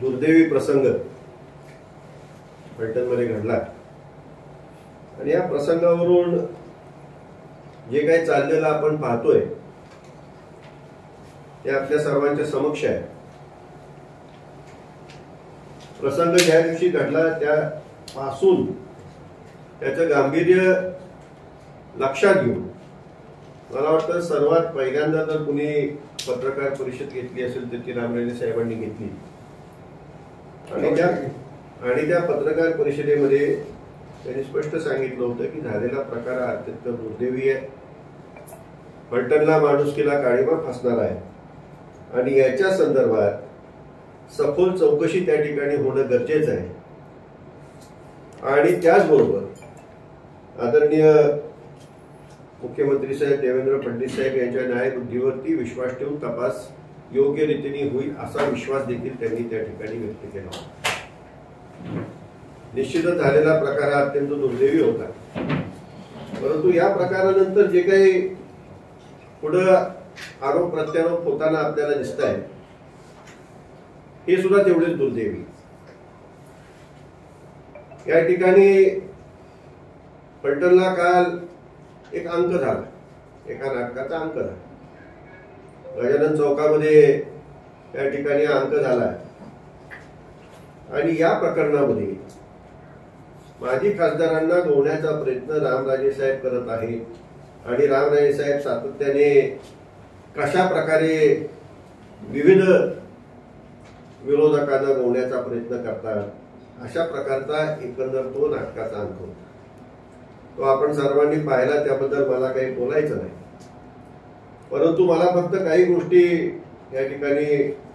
दुर्दैवी प्रसंग फलटणमध्ये घडला आणि या प्रसंगावरून जे काही चाललेलं आपण पाहतोय ते आपल्या सर्वांच्या समक्ष आहे। प्रसंग ज्या दिवशी घडला त्यापासून त्याचं गांभीर्य लक्षात घेऊन मला वाटतं सर्वात पहिल्यांदा जर कुणी पत्रकार परिषद घेतली असेल तर ती रामराजे साहेबांनी घेतली आणि त्या पत्रकार परिषदेमध्ये त्यांनी स्पष्ट सांगितलं होतं की झालेला प्रकार अत्यंत दुर्दैवी आहे, फलटणला माणुसकीला काळीमा फासणार आहे आणि याच्या संदर्भात सखोल चौकशी त्या ठिकाणी होणं गरजेचं आहे। आणि त्याचबरोबर आदरणीय मुख्यमंत्री साहेब देवेंद्र फडणवीस साहेब यांच्या न्यायबुद्धीवरती विश्वास ठेवून तपास योग्य रीतीने होईल असा विश्वास देखील त्यांनी त्या ठिकाणी व्यक्त केला। निश्चितच झालेला प्रकार हा अत्यंत दुर्दैवी होता, परंतु या प्रकारानंतर जे काही पुढे आरोप प्रत्यारोप होताना आपल्याला दिसत आहे हे सुद्धा तेवढेच दुर्दैवी। या ठिकाणी फलटणला काल एक अंक झाला, एका नाटकाचा अंक झाला, गजानन चौकामध्ये त्या ठिकाणी अंक झाला आणि या प्रकरणामध्ये माजी खासदारांना गोवण्याचा प्रयत्न रामराजे साहेब करत आहेत आणि रामराजे साहेब सातत्याने कशा प्रकारे विविध विरोधकांना गोवण्याचा प्रयत्न करतात अशा प्रकारचा एकंदर तो नाटकाचा अंक होता। तो आपण सर्वांनी पाहिला, त्याबद्दल मला काही बोलायचं नाही, परंतु मला फक्त काही गोष्टी या ठिकाणी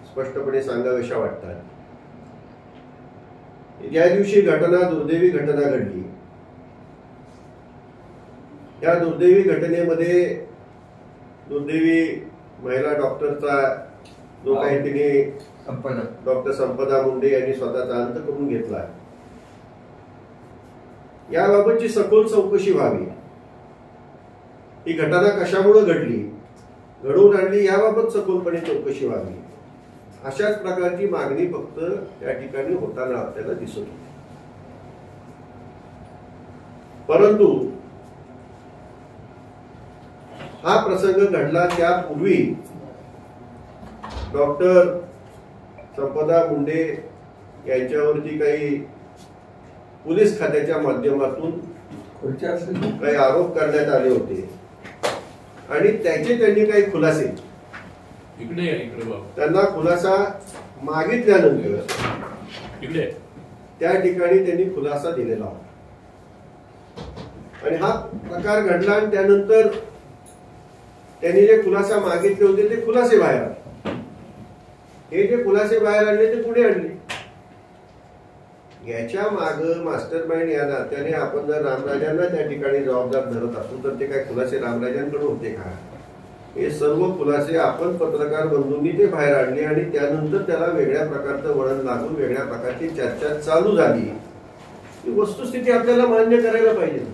स्पष्टपणे सांगाव्याशा वाटतात। ज्या दिवशी दुर्दैवी घटना घडली, या दुर्दैवी घटनेमध्ये दुर्दैवी महिला डॉक्टरचा जो काही तिने डॉक्टर संपदा मुंडे यांनी स्वतःचा अंत करून घेतला, याबाबतची सखोल चौकशी व्हावी। ही घटना कशामुळे घडली, घडवून आणली, याबाबत सखोलपणे चौकशी व्हावी अशाच प्रकारची मागणी फक्त त्या ठिकाणी होताना आपल्याला दिसत होती। परंतु हा प्रसंग घडला त्यापूर्वी डॉक्टर संपदा मुंडे यांच्यावरती काही पोलीस खात्याच्या माध्यमातून काही आरोप करण्यात आले होते आणि त्यांनी काही खुलासे त्यांना खुलासा मागितल्यानंतर त्या ठिकाणी त्यांनी खुलासा दिलेला होता आणि हा प्रकार घडला आणि त्यानंतर त्यांनी जे खुलासा मागितले होते ते खुलासे बाहेर आले। हे जे खुलासे बाहेर आणले ते पुढे आणले, याच्या माग मास्टर माइंड या नात्याने आपण जर रामराजांना त्या ठिकाणी जबाबदार धरत असू तर ते काय खुलासे रामराजांकडे होते का? हे सर्व खुलासे आपण पत्रकार बंधूंनी ते बाहेर आणले आणि त्यानंतर त्याला वेगळ्या प्रकारचं वळण लागून वेगळ्या प्रकारची चर्चा चालू झाली। ही वस्तुस्थिती आपल्याला मान्य करायला पाहिजे।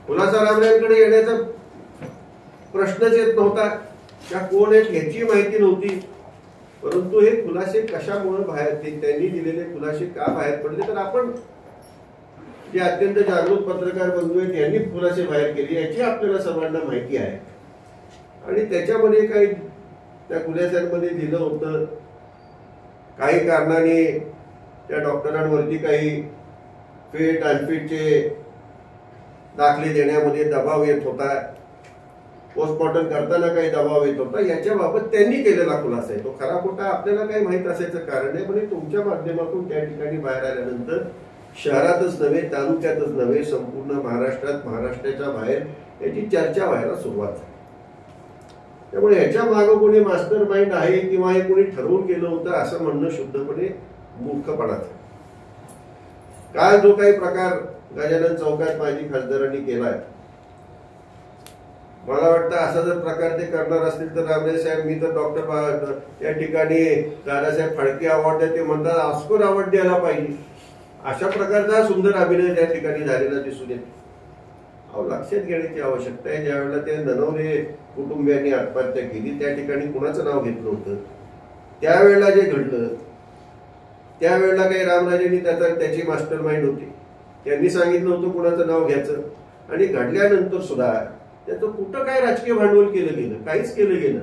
खुलासा रामराजांकडे येण्याचा प्रश्नच येत नव्हता, त्या कोण आहेत याची माहिती नव्हती, परंतु हे खुलासे कशामुळे बाहेर त्यांनी दिलेले खुलासे का बाहेर पडले तर आपण जे अत्यंत जागरूक पत्रकार बंधू आहेत यांनी खुलासे बाहेर केले याची आपल्याला सर्वांना माहिती आहे। आणि त्याच्यामध्ये काही त्या खुलाशांमध्ये दिलं होतं, काही कारणाने त्या डॉक्टरांवरती काही फिट अनफिटचे दाखले देण्यामध्ये दबाव येत होता, पोस्टमॉर्टम करताना काही दबाव येत होता, याच्याबाबत त्यांनी केलेला खुलासा आहे। तो खरा खोटा आपल्याला काही माहित असायचं कारण नाही, पण तुमच्या माध्यमातून त्या ठिकाणी बाहेर आल्यानंतर शहरातच नव्हे तालुक्यातच नव्हे संपूर्ण महाराष्ट्रात महाराष्ट्राच्या बाहेर याची चर्चा व्हायला सुरुवात झाली। त्यामुळे ह्याच्या मागे कोणी मास्टर माइंड आहे किंवा हे कोणी ठरवून केलं होतं असं म्हणणं शुद्धपणे मूर्खपणाचं। काल जो काही प्रकार गजानन चौकात माजी खासदारांनी केलाय, मला वाटतं असा जर प्रकार ते करणार असतील तर रामराजे साहेब, मी तर डॉक्टर त्या ठिकाणी दादासाहेब फाळके अवॉर्ड ते म्हणतात ऑस्कर अवॉर्ड द्यायला पाहिजे, अशा प्रकारचा सुंदर अभिनय त्या ठिकाणी झालेला दिसून येतो। लक्षात घेण्याची आवश्यकता आहे, ज्यावेळेला ते ननवरे कुटुंबियांनी आत्महत्या केली त्या ठिकाणी कुणाचं नाव घेतलं होतं, त्यावेळेला जे घडलं त्यावेळेला काही रामराजेंनी त्याची मास्टर माइंड होती, त्यांनी सांगितलं होतं कोणाचं नाव घ्यायचं, आणि घडल्यानंतर सुद्धा त्याचं कुठं काय राजकीय भांडवल केलं गेलं? काहीच केलं गेलं.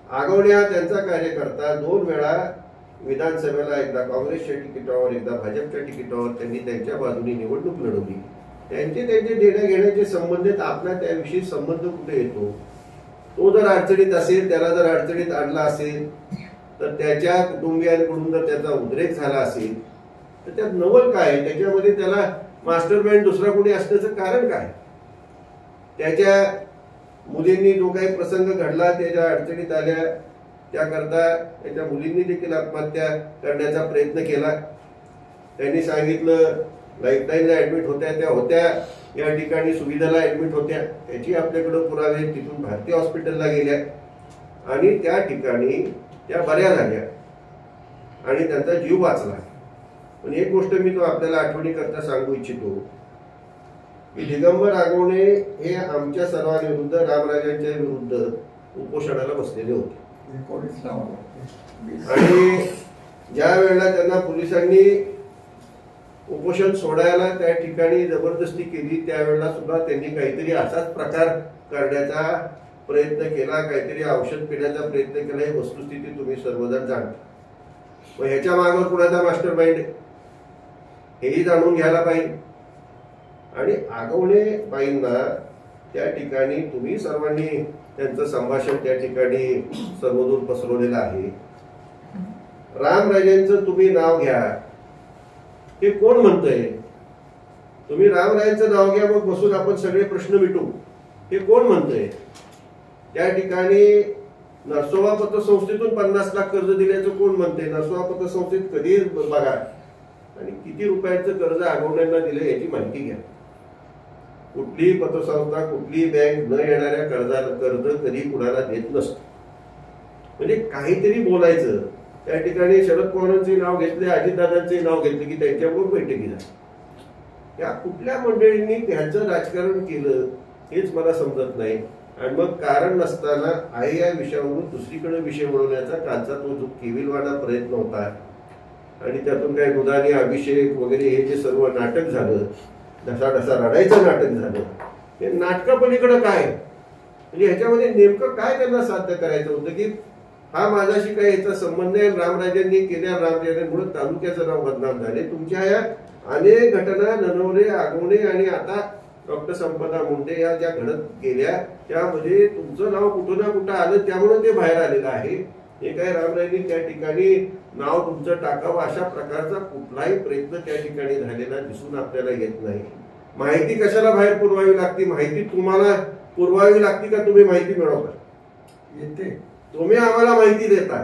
आगवण्या त्यांचा कार्यकर्ता 2 वेळा विधानसभेला, एकदा काँग्रेसच्या तिकिटावर एकदा भाजपच्या तिकिटावर त्यांनी त्यांच्या बाजूने निवडणूक लढवली. त्यांचे देण्या घेण्याचे संबंधित आपला त्याविषयी संबंध कुठे येतो? तो जर अडचणीत असेल, त्याला जर अडचणीत आणला असेल, तर त्याच्या कुटुंबियांकडून जर त्याचा उद्रेक झाला असेल तर त्यात नवल काय? त्याच्यामध्ये त्याला मास्टर माइंड दुसरा कोणी असण्याचं कारण काय? त्याच्या मुलींनी जो काही प्रसंग घडला, त्याच्या अडचणीत आल्या, त्याकरता त्याच्या मुलींनी देखील आत्महत्या करण्याचा प्रयत्न केला. त्यांनी सांगितलं लाईफलाईनला ऍडमिट होत्या, त्या होत्या या ठिकाणी सुविधाला ऍडमिट होत्या, त्याची आपल्याकडे पुरावे, तिथून भारतीय हॉस्पिटलला गेल्या आणि त्या ठिकाणी त्या बऱ्या झाल्या आणि त्यांचा जीव वाचला. पण एक गोष्ट मी तो आपल्याला आठवणीकरता सांगू इच्छितो की दिगंबर आगवणे हे आमच्या सर्वांविरुद्ध, रामराजांच्या विरुद्ध उपोषणाला बसलेले होते. आणि ज्या वेळेला त्यांना पोलिसांनी उपोषण सोडायला त्या ठिकाणी जबरदस्ती केली, त्यावेळेला सुद्धा त्यांनी काहीतरी असाच प्रकार करण्याचा प्रयत्न केला, काहीतरी औषध पिण्याचा प्रयत्न केला. ही वस्तुस्थिती तुम्ही सर्वजण जाणता. मग ह्याच्या मागे कुणाचा मास्टर माइंड हेही जाणून घ्यायला पाहिजे. आणि आगवणे बाईंना त्या ठिकाणी तुम्ही सर्वांनी त्यांचं संभाषण त्या ठिकाणी सर्वदूर पसरवलेलं आहे. रामराजेंचं तुम्ही नाव घ्या, हे कोण म्हणतंय? तुम्ही रामराजेंचं नाव घ्या, मग बसून आपण सगळे प्रश्न मिटू, हे कोण म्हणतंय? त्या ठिकाणी नरसोबा पतसंस्थेतून 50 लाख कर्ज दिल्याचं कोण म्हणते? नरसोबा पतसंस्थेत कधी बघा आणि किती रुपयाचं कर्ज आगवण्यांना दिलं याची माहिती घ्या. कुठलीही पतसंस्था, कुठलीही बँक न येणाऱ्या कर्ज कधी कुणाला देत नसतं. म्हणजे काहीतरी बोलायचं. त्या ठिकाणी शरद पवारांचे नाव घेतले, अजितदादांचे नाव घेतले की त्यांच्याबरोबर बैठकी झाली. या कुठल्या मंडळींनी त्यांचं राजकारण केलं हेच मला समजत नाही. आणि मग कारण नसताना आई या विषयावरून दुसरीकडे विषय वळवण्याचा कालचा तो जो केविलवाणा प्रयत्न होता आणि त्यातून काय दुधाने अभिषेक वगैरे हे जे सर्व नाटक झालं, ढसा रडायचं नाटक झालं, हे नाटकापलीकडे काय? म्हणजे ह्याच्यामध्ये नेमकं काय त्यांना साध्य करायचं होतं की हा माझ्याशी काही याचा संबंध आहे, रामराजांनी केल्या रामराजांमुळे तालुक्याचं नाव बदनाम झाले. तुमच्या या अनेक घटना ननवरे, आगवणे आणि आता डॉक्टर संपदा मुंडे या ज्या घडत गेल्या त्यामध्ये तुमचं नाव कुठं ना कुठं आलं, त्यामुळे ते बाहेर आलेलं आहे. हे काय रामराजांनी त्या ठिकाणी नाव तुमचं टाकावं अशा प्रकारचा कुठलाही प्रयत्न त्या ठिकाणी झालेला दिसून आपल्याला येत नाही. माहिती कशाला बाहेर पुरवावी लागते? माहिती तुम्हाला पुरवावी लागते का तुम्ही माहिती मिळवता? येते. तुम्ही आम्हाला माहिती देता,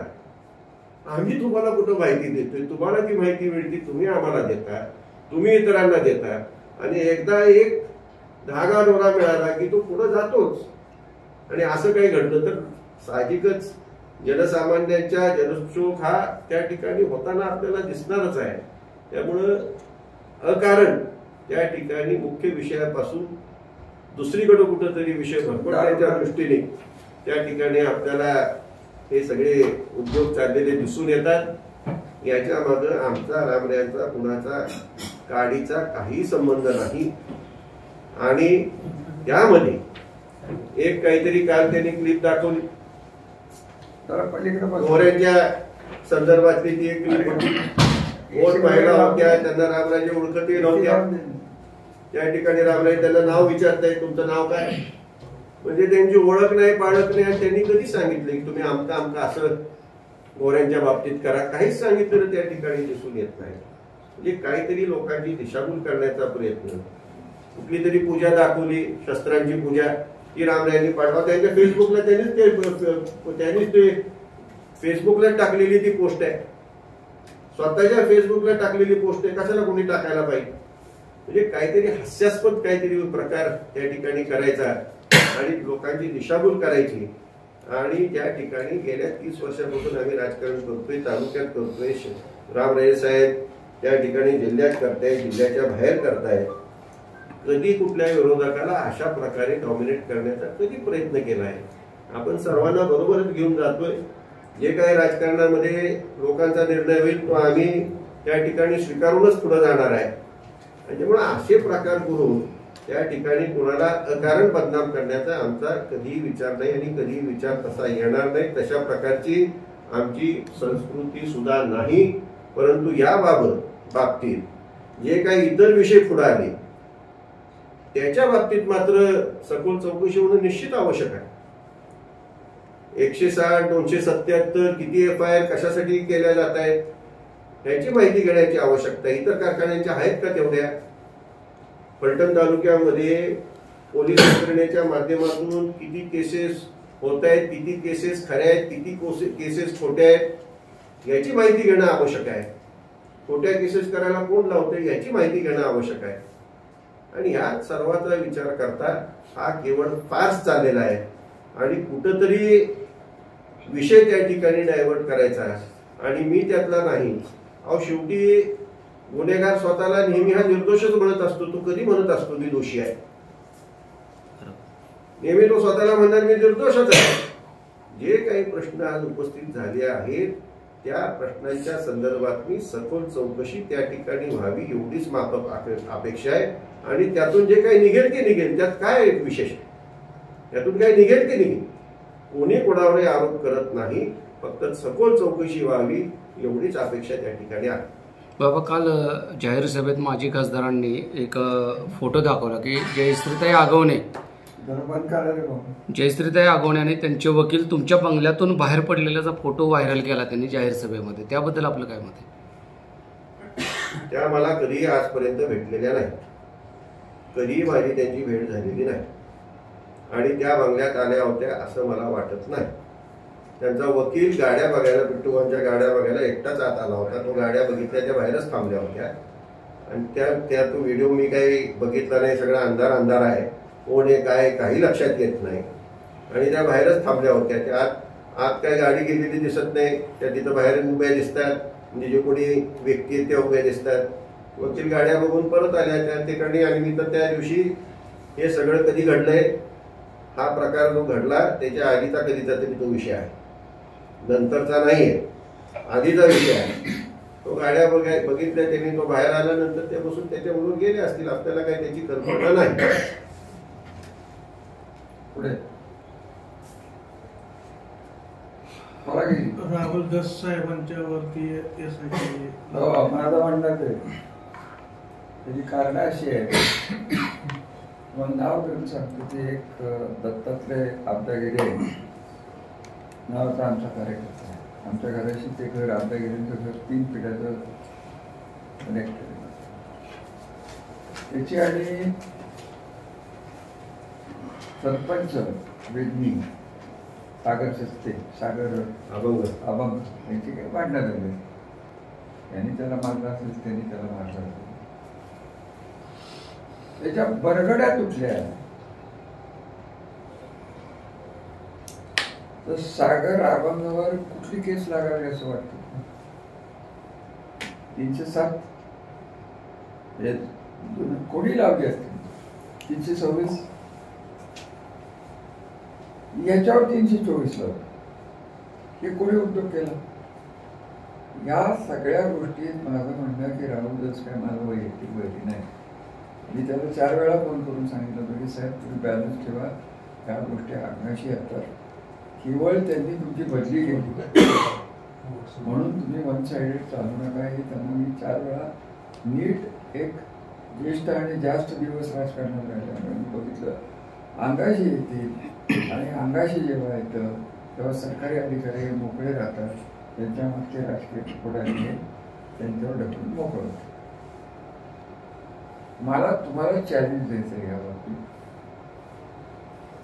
आम्ही तुम्हाला कुठं माहिती देतोय? तुम्हाला ती माहिती मिळते, तुम्ही आम्हाला देता, तुम्ही इतरांना देता. आणि एकदा एक धागा दोरा मिळाला की तो पुढे जातोच. आणि असं काही घडलं तर साहजिकच जनसामान्यांच्या जनशोक हा त्या ठिकाणी होताना आपल्याला दिसणारच आहे. त्यामुळं अकारण त्या ठिकाणी मुख्य विषयापासून दुसरीकडे कुठंतरी विषय भरकटण्याच्या दृष्टीने त्या ठिकाणी आपल्याला हे सगळे उद्योग चाललेले दिसून येतात. याच्या मागे आमचा रामरायांचा कुणाचा काडीचा काही संबंध नाही. आणि त्यामध्ये एक काहीतरी काल त्यांनी क्लिप दाखवली, मोऱ्यांच्या संदर्भातली ती एक क्लिप होती. वोट महिला होत्या, त्यांना रामराजे ओळखतही नव्हत्या. त्या ठिकाणी रामराजे त्यांना नाव विचारताय, तुमचं नाव काय? म्हणजे त्यांची ओळख नाही, पाळख नाही. आणि त्यांनी कधी सांगितलं की तुम्ही आमका आमका असं मोऱ्यांच्या बाबतीत करा? काहीच सांगितलेलं त्या ठिकाणी दिसून येत नाही. म्हणजे काहीतरी लोकांची दिशाभूल करण्याचा प्रयत्न. कुठली तरी पूजा दाखवली, शस्त्रांची पूजा, ती रामरायांनी पाठवा. त्यांच्या फेसबुकला त्यांनीच ते फेसबुकला टाकलेली ती पोस्ट आहे, स्वतःच्या फेसबुकला टाकलेली पोस्ट आहे. कशाला कोणी टाकायला पाहिजे? म्हणजे काहीतरी हास्यास्पद काहीतरी प्रकार त्या ठिकाणी करायचा आणि लोकांची दिशाभूल करायची. आणि त्या ठिकाणी गेल्या 30 वर्षापासून आम्ही राजकारण करतोय, तालुक्यात करतोय. रामराजे साहेब त्या ठिकाणी जिल्ह्यात करतायत, जिल्ह्याच्या बाहेर करतायत. कधी कुठल्या विरोधकाला अशा प्रकारे डॉमिनेट करण्याचा कधी प्रयत्न केला आहे? आपण सर्वांना बरोबरच घेऊन जातोय. जे काही राजकारणामध्ये लोकांचा निर्णय होईल तो आम्ही त्या ठिकाणी स्वीकारूनच पुढे जाणार आहे. त्याच्यामुळे असे प्रकार करून त्या ठिकाणी कोणाला अकारण बदनाम करण्याचा आमचा कधीही विचार नाही आणि कधीही विचार तसा येणार नाही. तशा प्रकारची आमची संस्कृती सुद्धा नाही. परंतु या बाबतीत जे काही इतर विषय पुढे आले त्याच्या बाबतीत मात्र सखोल चौकशी होणं निश्चित आवश्यक आहे. 160, 277 किती FIR कशासाठी केल्या जात आहेत याची माहिती घेण्याची आवश्यकता आहे. इतर कारखान्यांच्या आहेत का तेवढ्या? फलटण तालुक्यामध्ये पोलीस यंत्रणेच्या माध्यमातून किती केसेस होत आहेत, किती केसेस खऱ्या आहेत, किती केसेस खोट्या आहेत याची माहिती घेणं आवश्यक आहे. खोट्या केसेस करायला कोण लावते याची माहिती घेणं आवश्यक आहे. आणि या सर्वाचा विचार करता हा केवळ फार्स चाललेला आहे आणि कुठंतरी विषय त्या ठिकाणी डायव्हर्ट करायचा आणि मी त्यातला नाही. अहो शेवटी गुन्हेगार स्वतःला नेहमी हा निर्दोषच म्हणत असतो. तो कधी म्हणत असतो मी दोषी आहे? नेहमी तो स्वतःला म्हणणार मी निर्दोषच आहे. जे काही प्रश्न आज उपस्थित झाले आहेत त्या प्रश्नांच्या संदर्भात मी सखोल चौकशी त्या ठिकाणी व्हावी एवढीच माफक अपेक्षा आहे. आणि त्यातून जे काही निघेल ते निघेल. त्यात काय विशेष? त्यातून काय निघेल ते निघेल. कोणी कोणावर आरोप करत नाही. फक्त सखोल चौकशी व्हावी एवढीच अपेक्षा त्या ठिकाणी आहे. बाबा, काल जाहीर सभेत माजी खासदारांनी एक फोटो दाखवला की जयश्रीताई आगवणे आणि त्यांचे वकील तुमच्या बंगल्यातून बाहेर पडलेल्याचा फोटो व्हायरल केला त्यांनी जाहीर सभेमध्ये. त्याबद्दल आपलं काय मत आहे? त्या मला कधीही आजपर्यंत भेटलेल्या नाही. कधीही माझी त्यांची भेट झालेली नाही आणि त्या बंगल्यात आल्या होत्या असं मला वाटत नाही. त्यांचा वकील गाड्या बघायला, पिट्टूबांच्या गाड्या बघायला एकटाच आत आला होता. तो गाड्या बघितल्याच्या बाहेरच थांबल्या होत्या आणि त्या तो व्हिडिओ मी काही बघितला नाही. सगळा अंधार आहे. कोण आहे काय काही लक्षात येत नाही आणि त्या बाहेरच थांबल्या होत्या. त्या आत काय गाडी गेलेली दिसत नाही. त्या तिथं बाहेर उभ्या दिसतात. म्हणजे जे कोणी व्यक्ती आहेत त्या उभ्या दिसतात. वकील गाड्या बघून परत आल्या त्या ठिकाणी. आणि मी तर त्या दिवशी हे सगळं कधी घडलंय हा प्रकार जो घडला त्याच्या आधीचा कधीचा तरी तो विषय आहे. नंतरचा नाहीये, आधीचा विषय आहे. तो गाड्या बघितल्या त्यांनी. तो बाहेर आल्यानंतर ते बसून त्याच्याबरोबर गेले असतील. आपल्याला काही त्याची कल्पना नाही. पुढे राहुल दस साहेबांच्या वरती माझं म्हणणं त्याची कारण अशी आहे. मग नाव घेऊन सांगतो ते एक दत्तात्रय आब्दागिरी नावाचा आमचा कार्यकर्ता आहे. आमच्या घराशी ते घर आब्दागिरीचं घर 3 पिढ्याचं कनेक्टेड आहे. त्याची आणि सरपंच वेदनी सागर अभंग यांची काही भांडणं झाली. यांनी त्याला मारलं असेल, त्यांनी त्याला मारलं असेल. त्याच्या बरगड्या तुटल्या. तर सागर अभंगावर कुठली केस लागावी असं वाटतं? 307 कोणी लावली असते? 326 याच्यावर 324 लावली. हे कोणी उद्योग केला? या सगळ्या गोष्टीत माझं म्हणणं की राहुलच काय माझं वैयक्तिक वैरी नाही. मी त्याला 4 वेळा फोन करून सांगितलं होतं की साहेब तुम्ही बॅलन्स ठेवा. या गोष्टी अंगाशी येतात. केवळ त्यांनी तुमची बदली केली म्हणून तुम्ही वन साइडेड चालू नका. हे त्यांना मी 4 वेळा नीट एक ज्येष्ठ आणि जास्त दिवस राजकारणात राहिल्यामुळे मी बघितलं. अंगाशी येतील आणि अंगाशी जेव्हा येतं तेव्हा सरकारी अधिकारी मोकळे राहतात. त्यांच्या मागचे राजकीय पुढारी त्यांच्यावर ढकलून मोकळं होतं. मला तुम्हाला चॅलेंज द्यायचं आहे या बाबतीत.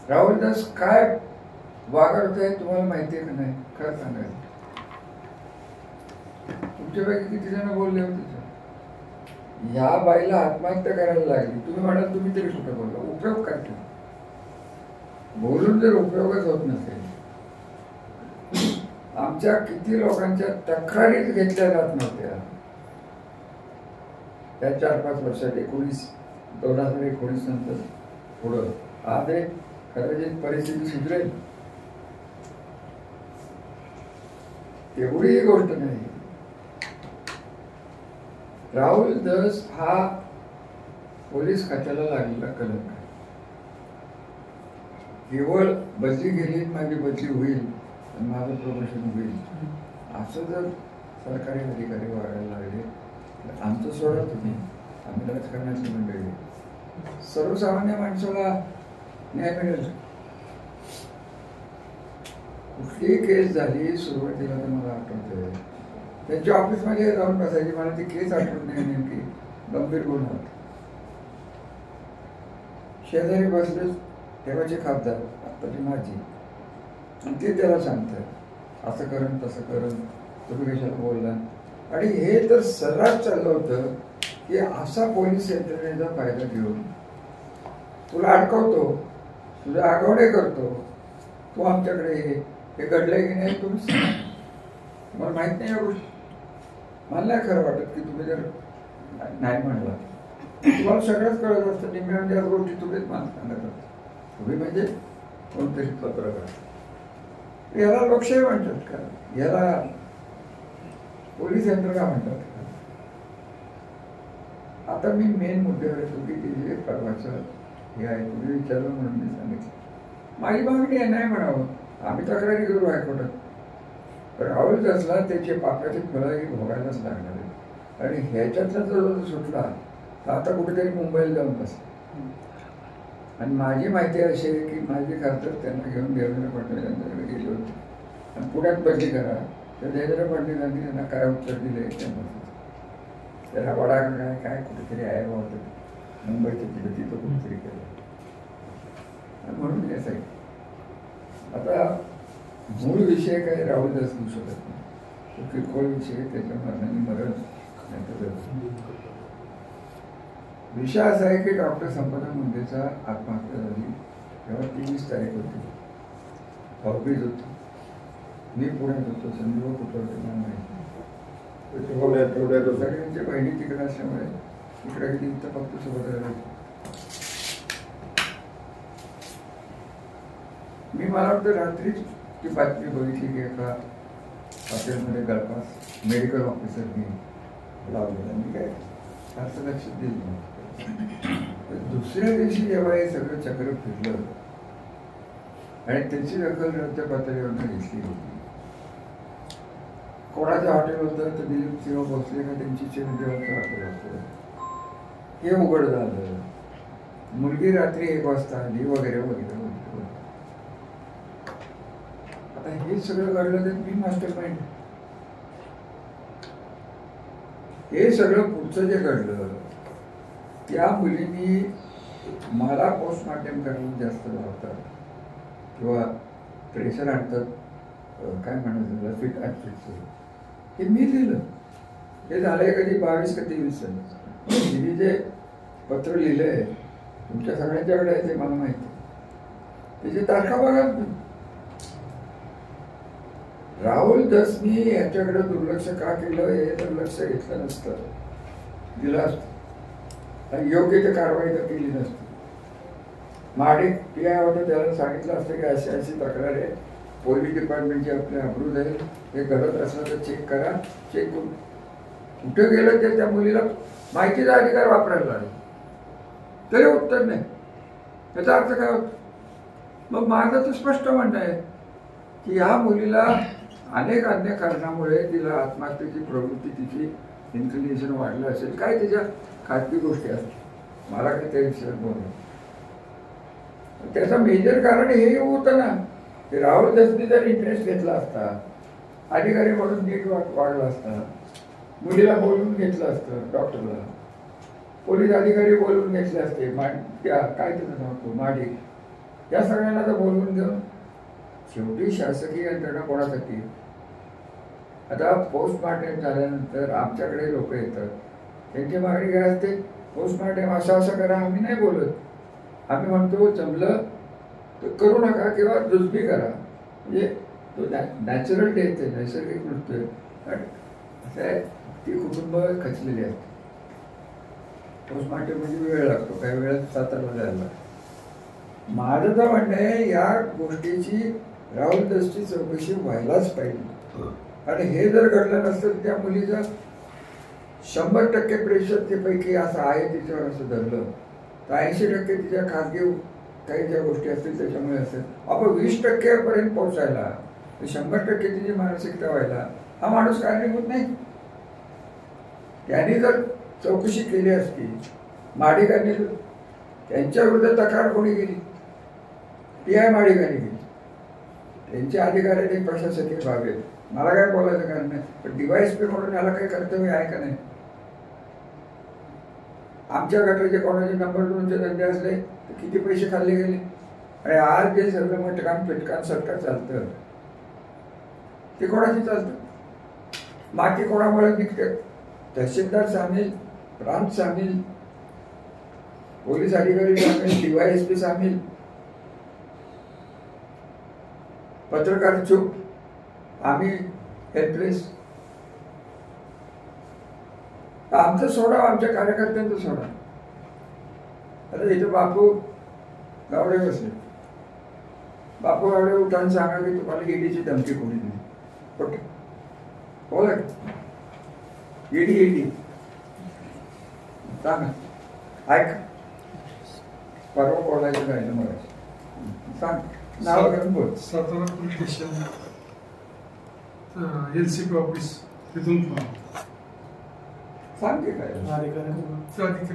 राहुल दास काय वागवत आहे तुम्हाला माहिती आहे का नाही? खरं सांगायचं. तुमच्यापैकी किती जण बोलले होते? ह्या बाईला आत्महत्या करायला लागली. तुम्ही म्हणाल तुम्ही तरी कुठे बोलला? उपयोग काय? बोलून जर उपयोगच होत नसेल. आमच्या किती लोकांच्या तक्रारीत घेतल्या जात नव्हत्या त्या 4-5 वर्षात. 2019 नंतर पुढं आज कदाचित परिस्थिती सुधरेल. तेवढी गोष्ट नाही. राहुल धस हा पोलीस खात्याला लागलेला कलंक आहे. केवळ बदली गेली माझी बदली होईल आणि माझं प्रमोशन होईल असं जर सरकारी अधिकारी वागायला लागले तर आमचं सोडा तुम्ही, आम्ही राजकारणाची मंडळी, सर्वसामान्य माणसाला न्याय मिळेल. कुठली केस झाली सुरुवातीला तर मला आठवतंय त्यांच्या ऑफिसमध्ये जाऊन बसायची, मला ती केस आठवत नाही नेमकी, गंभीर गुन्हा होता. शेजारी बसले तेव्हाचे खासदार आत्ताची माझी, आणि ते त्याला सांगतात असं करण तसं करण, तुम्ही कशाला बोलला. आणि हे तर सर्रास चाललं होतं की असा पोलीस यंत्रणेचा फायदा घेऊन तुला अडकवतो, तुझे आगवडे करतो, तू आमच्याकडे हे घडलंय की नाही तुम्ही सांगा. तुम्हाला माहित नाही या गोष्टी. मला नाही खरं वाटत की तुम्ही जर नाही म्हणला तुम्हाला सगळंच कळत असतं. निम्म्या म्हणजे गोष्टी तुम्हीच मला सांगत असता. तुम्ही म्हणजे कोणतरी पत्रकार. याला लोकशाही म्हणतात का? याला पोलीस यंत्रणा म्हणतात का? आता मी मेन मुद्द्यावर येतो की जे परवाचं हे आहे तुम्ही विचारलं म्हणून मी सांगितलं. माझी मागणी आहे नाही म्हणावं, आम्ही तक्रारी करू हायकोर्टात. पण राहुल धसला त्याचे पापाची फळंही भोगायलाच लागणार आहे. आणि ह्याच्यातला जर सुटला तर आता कुठेतरी मुंबईला जाऊन बसला. आणि माझी माहिती अशी आहे की माझे खासदार त्यांना घेऊन देवेंद्र फडणवीस यांच्याकडे गेले होते आणि पुण्यात बदली करा. तर देवेंद्र फडणवीसांनी त्यांना काय उत्तर दिले त्याला वडा काय कुठेतरी आहे होतं मुंबईच्या तिथे तिथं कुठेतरी केलं. आणि म्हणून हे साहेब आता मूळ विषय काय राहुल दास घेऊ शकत नाही. तो किरकोळ विषय, त्याच्या मरणाने मरण विषय असा आहे की डॉक्टर संपदा मुंडेचा आत्महत्या झाली तेव्हा 23 तारीख होती, भाऊबीज होती. मी पुण्यात होतो, संजीव कुठं होते मला माहिती. सगळ्यांच्या बहिणी तिकडे असल्यामुळे इकडे गेली इथं फक्त सोबत राहिला. मी मला वाटतं रात्रीच ती बातमी बघितली की एका हॉटेलमध्ये गळपास मेडिकल ऑफिसरनी लावलेला. मी काय फारसं लक्ष दिलं नव्हतं. दुसऱ्या दिवशी जेव्हा हे सगळं चक्र फिरलं आणि त्याची दखल रद्द पातळीवर घेतली होती. कोणाचं हॉटेल होतं तर दिलीप सिंह भोसले का त्यांची चिरंजीवाचं हॉटेल होतं. हे उघड झालं. मुलगी रात्री 1 वाजता आली वगैरे वगैरे वगैरे. आता हे सगळं घडलं तर मी मास्टर माइंड. हे सगळं पुढचं जे घडलं त्या मुलींनी मला पोस्टमार्टम करायला जास्त लावतात किंवा प्रेशर आणतात, काय म्हणायचं फिट ॲटफिटचं, हे मी लिहिलं. हे झालंय कधी 22 का 23 साली. तिने जे पत्र लिहिलंय तुमच्या सगळ्यांच्याकडे आहे ते मला माहिती आहे. त्याची तारखा बघा. राहुल धसनी याच्याकडे दुर्लक्ष का केलं हे जर लक्ष घेतलं नसतं, दिलं असतं आणि योग्य ते कारवाई तर केली नसती. महाडिक PI होतं त्याला सांगितलं असतं की अशी अशी तक्रार आहे, पोलीस डिपार्टमेंटची आपले अप्रूव्ह आहे, हे करत असलं तर चेक करा. चेक करून कुठं गेलं तर त्या मुलीला माहितीचा अधिकार वापरायला लागला तरी उत्तर नाही. याचा अर्थ काय होतं? मग माझं तर स्पष्ट म्हणणं आहे की ह्या मुलीला अनेक अन्य कारणामुळे तिला आत्महत्येची प्रवृत्ती, तिची इन्क्लिनेशन वाढलं असेल, काय तिच्या खाजगी गोष्टी असतील, मला काही त्या विषयात बोलणं. त्याचं मेजर कारण हे होतं ना की राहुल धसनी जर इंटरेस्ट घेतला असता, अधिकारी म्हणून नीट वागला असता, मुलीला बोलवून घेतलं असतं, डॉक्टरला पोलीस अधिकारी बोलवून घेतले असते, त्या काय त्याचं नाव माडिक, या सगळ्यांना तर बोलवून घेऊन शेवटी शासकीय यंत्रणा कोणासाठी. आता पोस्टमार्टम झाल्यानंतर आमच्याकडे लोक येतात, त्यांची मागणी काय असते, पोस्टमार्टम असं असं करा. आम्ही नाही बोलत, आम्ही म्हणतो जमलं तर करू नका किंवा दुसरी करा. म्हणजे तो नॅचरल डेथ आहे, नैसर्गिक मृत्यू आहे. असं आहे ती कुटुंब खचलेली आहेत. पोस्टमार्टम म्हणजे वेळ लागतो, काही वेळात सातारला जायला लागतो. माझं तर म्हणणं आहे या गोष्टीची राहुल धसची चौकशी व्हायलाच पाहिजे. आणि हे जर घडलं नसतं तर त्या मुलीचं 100% प्रेशर ते पैकी असं आहे तिच्यावर असं धरलं तर 80% तिच्या खाजगी काही ज्या गोष्टी असतील त्याच्यामुळे असेल. आपण 20% पर्यंत पोहोचायला 100% तिची मानसिकता व्हायला हा माणूस कारणीभूत नाही. त्यांनी जर चौकशी केली असती, माडिकांनी त्यांच्या विरुद्ध तक्रार कोणी केली? PI माडिकांनी केली. त्यांचे अधिकाऱ्यांनी प्रशासकीय भाग आहेत, मला काय बोलायचं कारण नाही. पण DYSP म्हणून याला काही कर्तव्य आहे का नाही? आमच्या गटाचे कोणाचे नंबर 2चे धंदे असले तर किती पैसे खाल्ले गेले. आणि आज जे सगळं मटकान पिटकान सरकार चालतं ते कोणाची चालतं? बाकी कोणामुळे निघते? तहसीलदार सामील, प्रांत सामील, पोलीस अधिकारी सामील, DYSP सामील, पत्रकार चूप, आम्ही हेल्पलेस. आमचं सोडा, आमच्या कार्यकर्त्यांचं सोडा. आता इथं बापू गावडे बसले. बापू गावडे उठान सांगा की तुम्हाला ईडीची धमकी कोणी दिली? कुठे बोला, ईडी सांगा. ऐक, परवा बोलायचं राहिलं मला. सांग नाव घेऊन बोल. Satara police station LCP office तिथून सांग की काय.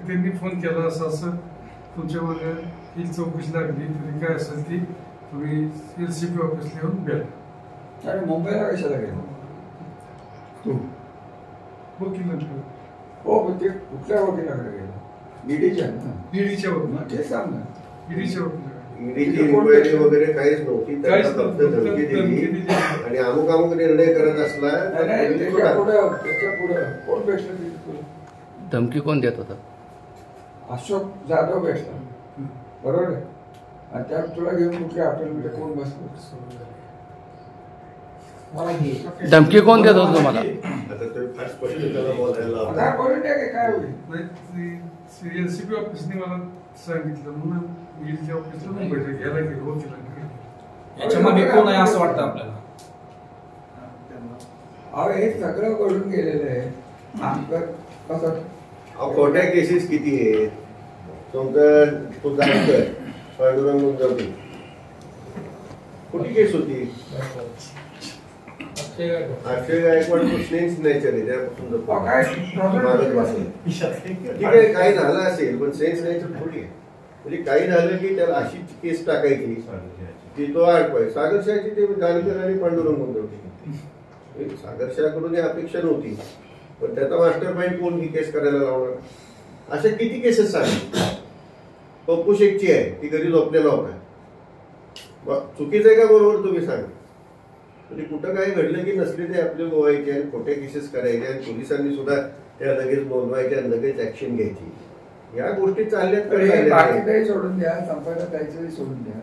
त्यांनी फोन केला असं तुमच्या मला ही चौकशी लागली तरी काय असेल ती तुम्ही LCP ऑफिसला येऊन भेटा. अरे मुंबईला कशाला गेला तू? वकिलांकडे. हो, पण ते कुठल्या वकिलाकडे गेला? ईडीच्या ना? ईडीच्या वकिला. ते सांग ना. ईडीच्या वकिला. ईडीची इन्क्वायरी वगैरे काहीच नव्हती. त्यांना फक्त धमकी दिली आणि अमुक अमुक निर्णय करत असला तर त्याच्या पुढं कोण भेटलं तुला? धमकी कोण देत होता? अशोक जाधव भेटला, बरोबर आहे. आणि त्यात तुला घेऊन कुठल्या हॉटेलमध्ये कोण बसलं? धमकी कोण देत होतं तुम्हाला? आता ते फार स्पष्ट त्याला बोलायला लावलं. आता बोलून द्या की काय होईल. नाही, LCP ऑफिसने मला सांगितलं म्हणून ईडीच्या ऑफिसला मुंबईला घ्यायला गेलो वकिलांकडे. याच्यामध्ये कोण आहे असं वाटतं आपल्याला? अहो हे सगळं घडून गेलेलं आहे. आमचं कसं खोट्या केसेस किती आहेत तुमचं? तो जानकर पांडुरंग मुंजावती खोटी केस होती. अक्षय गायकवाड तो स्नेक्स नेचर आहे, त्यापासून ठीक आहे. काही झालं असेल पण सेन्स नेचर थोडी आहे. म्हणजे काही झालं की त्याला अशी केस टाकायची की तो अडकवाय. सागरशाची ते जानकर आणि पांडुरंग मुंजावती. सागरशाकडून अपेक्षा नव्हती पण त्याचा मास्टर माइंड कोण ही केस करायला लावणार? अशा किती केसेस सांगितले. पप्पू शेखची आहे, ती घरी झोपलेला होता. चुकीचं आहे का बरोबर तुम्ही सांगा. म्हणजे कुठं काय घडलं की नसले ते आपले गोवायचे आणि खोट्या केसेस करायचे आणि पोलिसांनी सुद्धा त्या लगेच नोंदवायच्या आणि लगेच ऍक्शन घ्यायची. या गोष्टी चालल्यात. बाकीचंही सोडून द्या, संपायला जायचंही सोडून द्या.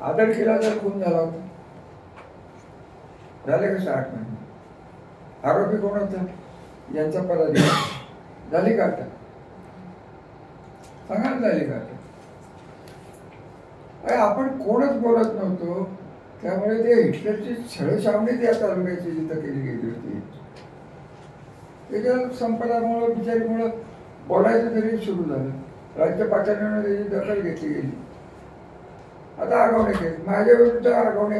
आदर केला तर खून झाला होता, झाले कसं 8 महिने. आरोपी कोण होता? यांचा पदाधिकारी. झाली का आता? सांगा झाली का आता? आपण कोणच बोलत नव्हतो. त्यामुळे ते हिटलरची छळछावणी त्या तालुक्याची जिथं केली गेली होती त्याच्या संपदामुळं बिचारीमुळं बोलायचं तरी सुरू झालं. राज्य पातळीवर त्याची दखल घेतली गेली. आता आगावणे केस, माझ्या विरुद्ध आगावणे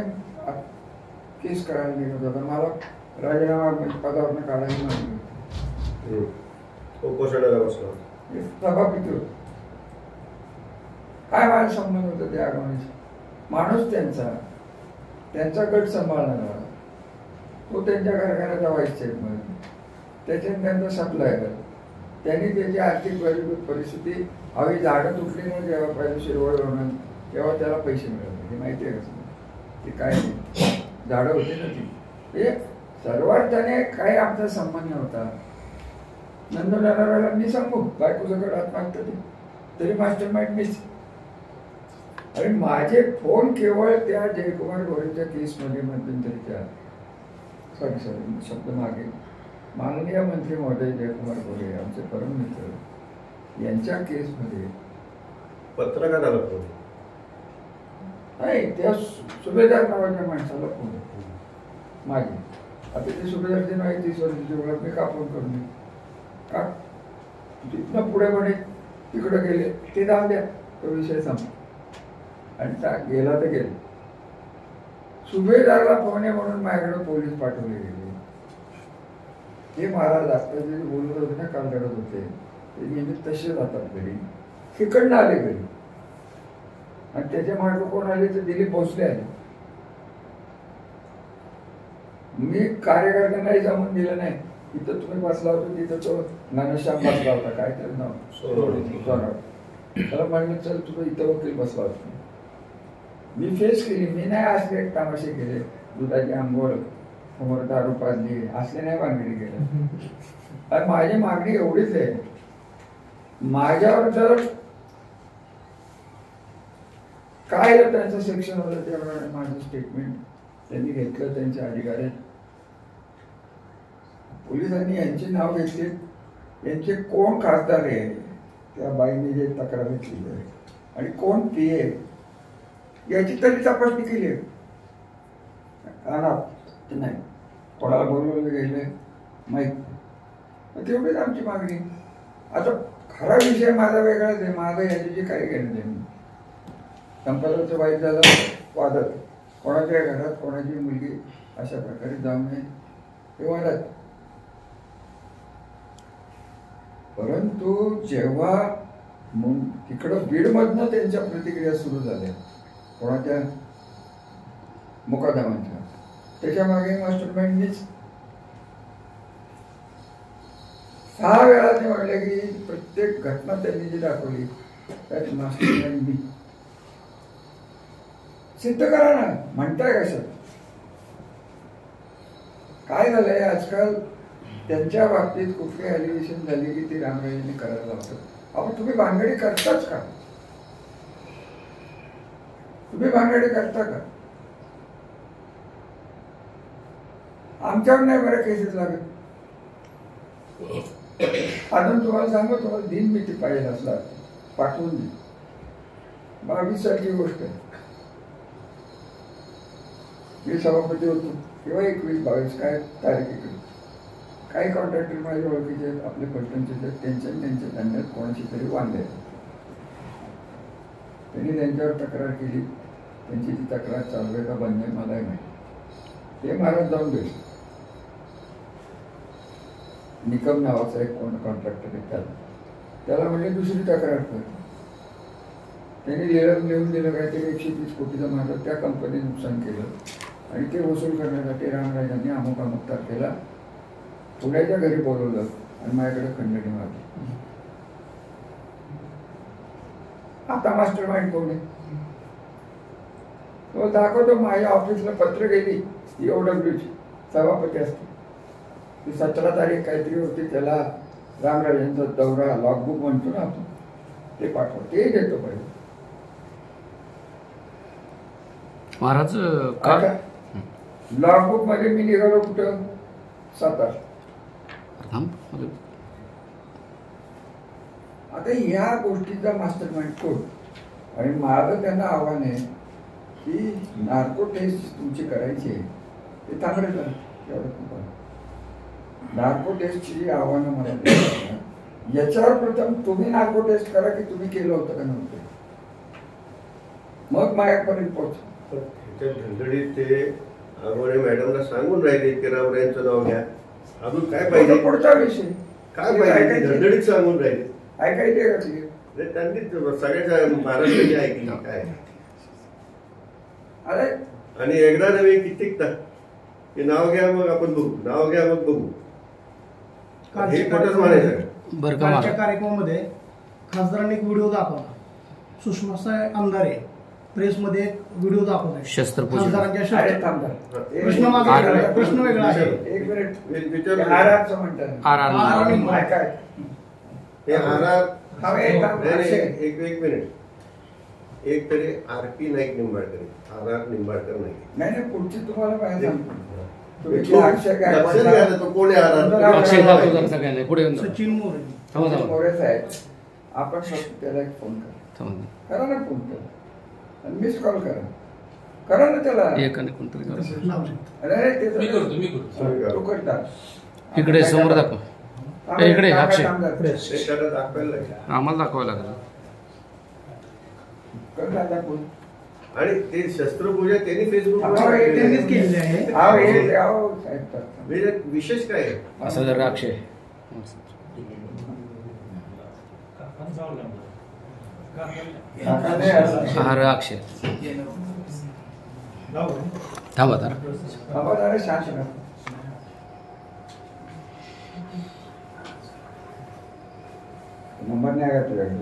केस करायला निघत होता. मला राजीनामा पदावरनं काढायची मागणी होती. सभापती होत. काय माझा संबंध होता त्या आगावण्याशी? माणूस त्यांचा गट सांभाळणारा, तो त्यांच्या कारखान्याचा व्हाईस चेअरमन, त्याच्यात त्यांचा सप्लायर. त्यांनी त्याची आर्थिक परिस्थिती हवी झाडं तुटली म्हणून जेव्हा पहिलं शिरवळ होणार तेव्हा त्याला पैसे मिळाले. हे माहिती आहे का? ते काय नाही, झाडं होती ना ती. हे सर्वात त्याने काय आमचा संबंध होता. नंदुरबारला मी सांगू बायकोचं गड हात मागतं ते तरी मास्टर माइंड मीच. आणि माझे फोन केवळ त्या जयकुमार गोरेच्या केसमध्ये मध्यंतरीच्या सॉरी शब्द मागे माननीय मंत्री महोदय जयकुमार गोरे आमचे परम मित्र यांच्या केसमध्ये पत्रकाराला फोन, नाही त्या सुभेदार नावाच्या माणसाला फोन माझी. आता ती सुभेदारची नाही 30 वर्षाची ओळख, मी का फोन करून देऊ? का तिथनं पुढे म्हणे तिकडे गेले, ते जाऊन द्या, तो विषय संपला. आणि गेला तर गेला. सुभेदारला फोन आहे म्हणून माझ्याकडे पोलीस पाठवले गेले. हे महाराज आता जे बोलत होते ना, काल लढत होते, ते नेहमी तसे जातात घरी, तिकडनं आले घरी. आणि त्याच्या मागे कोण आले तर दिलीप भोसले आले. मी कार्यकर्त्यांनाही जमून दिलं नाही. इथं तुम्ही बसला होता, तिथं तो घनश्याम बसला होता, काय त्याचं नाव, सोनवणे. त्याला म्हणलं चल तुम्ही इथं वकील बसला होता. मी फेस केली, मी नाही असले तमाशे केले, दुधाची आंघोळ, समोर दारू पाजली, असले नाही भानगडी केल्या. आणि माझी मागणी एवढीच आहे, माझ्यावर जर काय त्यांचं सेक्शन होतं त्याप्रमाणे माझं स्टेटमेंट त्यांनी घेतलं. त्यांच्या अधिकाऱ्यात पोलिसांनी यांची नाव घेतली, यांचे कोण खासदार आहे, त्या बाईने जे तक्रार घेतली आहे, आणि कोण पी आहे याची तरी तपासणी केली आहे. ते नाही, कोणाला बोलवलं गेलं माहीत. तेवढीच आमची मागणी. आता खरा विषय माझा वेगळाच आहे. माझं याची काही घेणं नाही. संपादनाचं वाईट झालं वादत, कोणाच्या घरात कोणाची मुलगी अशा प्रकारे जाऊ नये हे वादत. परंतु जेव्हा तिकडं बीडमधनं त्यांच्या प्रतिक्रिया सुरू झाल्या कोणाच्या मुकादमांच्या, त्याच्या मागे मास्टरमाइंडनीच 6 वेळा ते म्हणले की प्रत्येक घटना त्यांनी जी दाखवली त्यात मास्टरमाइंडनी सिद्ध करा ना. म्हणताय कशात? काय झालंय आजकाल त्यांच्या बाबतीत कुठली ॲलिगेशन झाली की ती रामराजेंनी करायला लावतात. आपण तुम्ही भानगडी करताच का? तुम्ही भानगडी करता का? आमच्यावर नाही बरं केसेस लागत. अजून तुम्हाला सांगू, तुम्हाला दिन मी ती पाहिजे असला पाठवून दे. 22 सालची गोष्ट आहे. मी सभापती होतो किंवा 21-22 काय तारखेकडे काही कॉन्ट्रॅक्टर माझ्या ओळखीचे आहेत, आपले पलटणचे, त्यांच्या धंद्यात कोणाशी तरी वांधे. त्यांनी त्यांच्यावर तक्रार केली. त्यांची ती तक्रार चालू आहे का बंद आहे मलाही माहिती. ते महाराज जाऊन भेटले. निकम नावाचा एक कोण कॉन्ट्रॅक्टर आहे, त्याला म्हणले दुसरी तक्रार कर. त्यांनी लिहून दिलं काहीतरी 130 कोटीचा माझं त्या कंपनीने नुकसान केलं, आणि ते वसूल करण्यासाठी रामराजांनी अमुक तारखेला पुण्याच्या घरी बोलवलं आणि माझ्याकडे खंडणी मारली. आता मास्टर माइंड कोण आहे? तो दाखवतो माझ्या ऑफिसला पत्र गेली EOWची सभापती असते, ती 17 तारीख काहीतरी होती, त्याला रामराजांचा दौरा लॉगबुक म्हणतो ना आपण, ते पाठव, ते देतो पाहिजे. महाराज लॉगबुक मध्ये मी निघालो कुठं? सातारा. आता या गोष्टीचा मास्टर माइंड कोण? आणि माझं त्यांना आव्हान आहे की नार्को टेस्ट तुमची करायची आहे ते चांगलं झालं. नार्को टेस्टची जी आव्हानं मला याच्यावर प्रथम तुम्ही नार्को टेस्ट करा की तुम्ही केलं होतं का नव्हतं, मग माझ्यापर्यंत पोहोच. धडधडीत ते आगोणे मॅडमला सांगून राहिले की रामरायांचं नाव घ्या, अजून काय पाहिजे, पुढचा विषय काय पाहिजे धडधडीत सांगून राहिले. ऐकायचे का? त्यांनी सगळ्याच्या महाराष्ट्राची ऐकली काय. अरे आणि एकदा नव्हे कित्येकदा की नाव घ्या मग आपण बघू, नाव घ्या मग बघू, हे खोटंच म्हणायचं. कालच्या कार्यक्रमामध्ये खासदारांनी एक व्हिडिओ दाखवला. सुषमा आमदार आहे, प्रेसमध्ये एक व्हिडिओ दाखवला शस्त्रपूजन. प्रश्न वेगळा आहे. एक मिनिट विचार आरामचं म्हणतात काय हे आरार एक मिनिट. एक तरी RP नाईक निंबाळकर, RR निंबाळकर नाही. नाही पुढची तुम्हाला पाहिजे तो कोण आहे सगळ्यांना पुढे सचिन मोरे साहेब. आपण फक्त त्याला एक फोन करा ना, फोन करा आणि मिस कॉल करा. करा ना त्याला. एकाने कोणतरी करा. लावले. अरे ते मी करतो. तो करता. इकडे समोर दाखव. इकडे अक्षय. प्रेस. ते त्याला दाखवायला लागेल. आम्हाला दाखवावं लागेल. करता दाखवून. आणि ते शस्त्रपूजा त्यांनी फेसबुकवर त्यांनीच केलेली आहे. म्हणजे विशेष काय आहे? असं जर अक्षय हा रे अक्षय थांबा जरा. शांत राहा. नंबर नाही आहे तुझ्याकडे.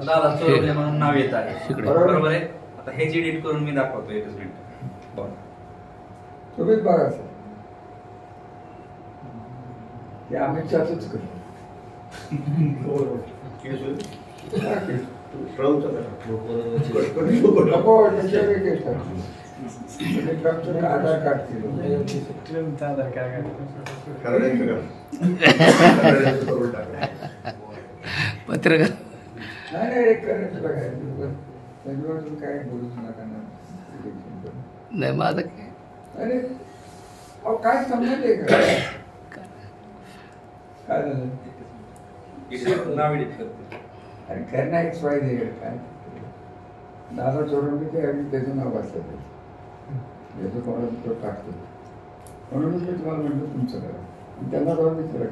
दादा चोरले म्हणून नाव येत आहे. इकडे. बरोबर आहे. आता हेच एडिट करून मी दाखवतो. एकच मिनिट. तुम्हीच बघा सर. हे आम्ही चर्चच करतो. नको त्याच्यावर एक केस टाकतो. म्हणजे ट्रम्पचं आधार कार्ड केलं. पत्रकार नाही एक करायचं बघायचं. त्याच्यावर काय बोलूच नका ना. नाही माझं अरे अहो काय समजत आहे का? काय झालं? नाव एडिट करतो. अरे करणं एक्स वाय झेड काय दादा चोरून ते आणि त्याचं नाव वाचलं त्याचं कोणाला तो टाकतो. म्हणूनच मी तुम्हाला म्हणतो तुमचं करा. त्यांना जाऊन विचारा.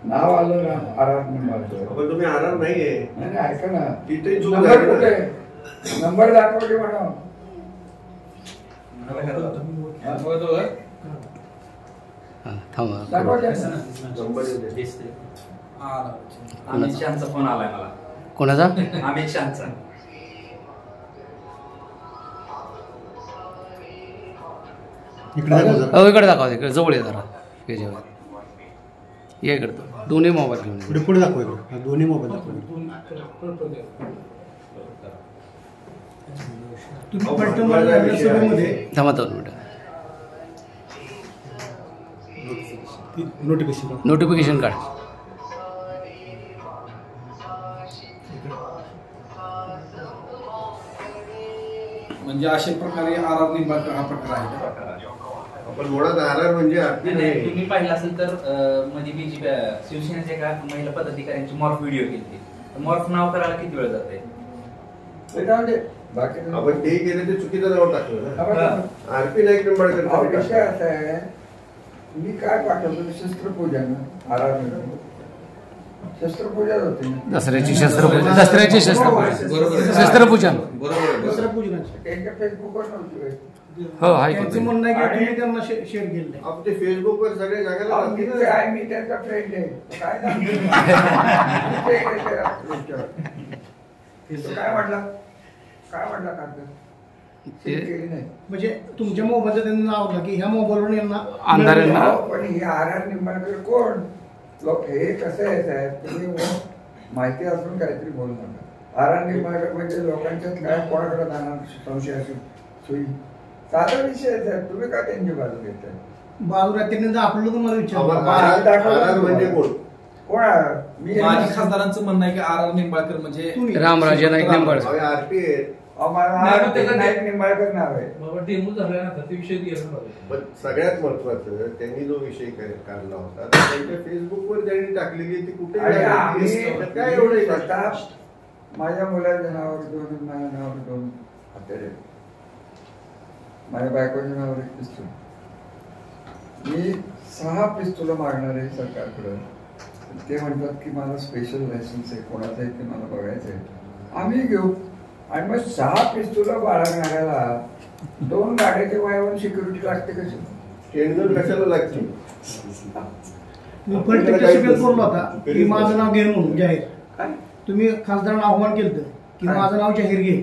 नाव आलं ना आरात निंबाळकर. पण तुम्ही आरार नाहीये. नाही ऐका ना. तिथे चूक नंबर झाली ना. कुठे? नंबर दाखवले म्हणा. थांबा. दाखवले नंबर येऊ दे. अमित शहाचा फोन आलाय मला. कोणाचा? अमित शहाचा. इकडे दाखवा. इकडे जवळ आहे जरा. याच्यावर या इकडे. दोन्ही मोबाईल घेऊन ये. पुढे दाखव. इकडे दोन्ही मोबाईल दाखव. तुम्ही पलटण सभेमध्ये थांबा 2 मिनिटं. नोटिफिकेशन काढ. म्हणजे अशा प्रकारे आरार निंबाळकर हा प्रकार आहे. आपण मुळात आरार म्हणजे नाही, नाही, तुम्ही पाहिलं असेल तर मध्ये मी जी शिवसेनेच्या एका महिला पदाधिकाऱ्यांची मॉर्फ व्हिडिओ केली. मॉर्फ नाव करायला किती वेळ जाते? बाकी आपण ते केलं ते चुकीचं नाव टाकलं ना. आरपी नाईक विषय निंबाळकर. असा आहे मी काय पाठवतो शस्त्रपूजा ना आराम शस्त्रपूजा होते ना. दसऱ्याची शस्त्रपूजा. दसऱ्याची शस्त्रपूजन. त्यांच्या फेसबुकवर नव्हती. हो आहे. त्यांचं म्हणणं आहे की तुम्ही त्यांना शेअर केलं आहे. आपण ते फेसबुकवर सगळे जगायला लागतील ना. काय मी त्यांचा फ्रेंड आहे काय काय म्हटलं कागद केली नाही. म्हणजे तुमच्या मोबाईलचं त्यांनी लावलं की ह्या मोबाईलवरून यांना अंधाऱ्यांना पण हे आर आर निंबाळकर कोण लोक हे कसं आहे साहेब तुम्ही माहिती असून काहीतरी बोलू नका. आर आर निंबाळकर म्हणजे लोकांच्यात काय कोणाकडे जाणार संशय असेल सोयी साधा विषय आहे साहेब. तुम्ही का त्यांची बाजू घेताय? बाजूला त्यांनी जर आपलं तुम्हाला विचारलं आरार म्हणजे कोण? कोण मी माजी खासदारांचं म्हणणं आहे की आर निंबाळकर म्हणजे तुम्ही रामराजे नाईक निंबाळकर. आरपी आहेत. नाईक निंबाळकर नाव आहे. पण सगळ्यात महत्वाचं त्यांनी जो विषय काढला होता त्यांच्या फेसबुकवर त्यांनी टाकलेली ती कुठे आणि आम्ही काय एवढं स्वतः माझ्या मुलाच्या नावावर 2 माझ्या नावावर 2 हत्यारे माझ्या बायकोच्या नावावर 1 पिस्तूल. मी 6 पिस्तूल मागणार आहे सरकारकडं. ते म्हणतात की मला स्पेशल लायसन्स आहे कोणाचं आहे ते मला बघायचं आहे. आम्ही घेऊ आणि मग 6 पिस्तूल बाळगणाऱ्याला 2 गाड्याच्या वायावर सिक्युरिटी लागते कशी? केंद्र कशाला लागते? मी पलटण सभेत बोललो होता की माझं नाव घे म्हणून जाहीर. काय तुम्ही खासदारांना आव्हान केलं की माझं नाव जाहीर घे.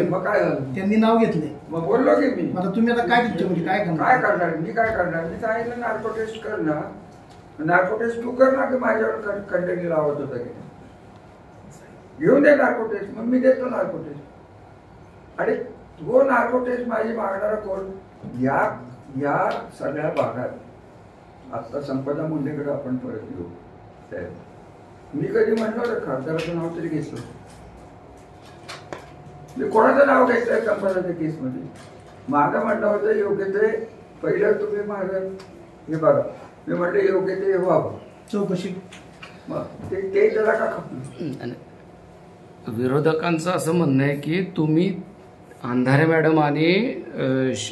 मग काय झालं? त्यांनी नाव घेतले. मग बोललो की मी आता तुम्ही आता काय तुमच्या म्हणजे काय काय करणार? करणार मी काय करणार? मी सांगितलं नार्को टेस्ट कर ना. नार्को टेस्ट तू कर ना की माझ्यावर कंटेंट लावत होता की घेऊन दे नार्को टेस्ट. मग मी देतो नार्को टेस्ट. आणि तो नार्को टेस्ट माझी मागणारा कोण? या सगळ्या भागात आता संपदा मुंडेकडे आपण परत येऊ साहेब. मी कधी म्हणलो खासदाराचं नाव तरी घेतलं मी कोणाचं नाव घ्यायचं कंपनीच्या केसमध्ये? माझं म्हणणं होतं योग्य ते पहिलं तुम्ही माझं हे बघा, मी म्हटलं योग्य ते व्हावं चौकशी. मग ते त्याला का खपलं? विरोधकांचं असं म्हणणं आहे की तुम्ही अंधारे मॅडम आणि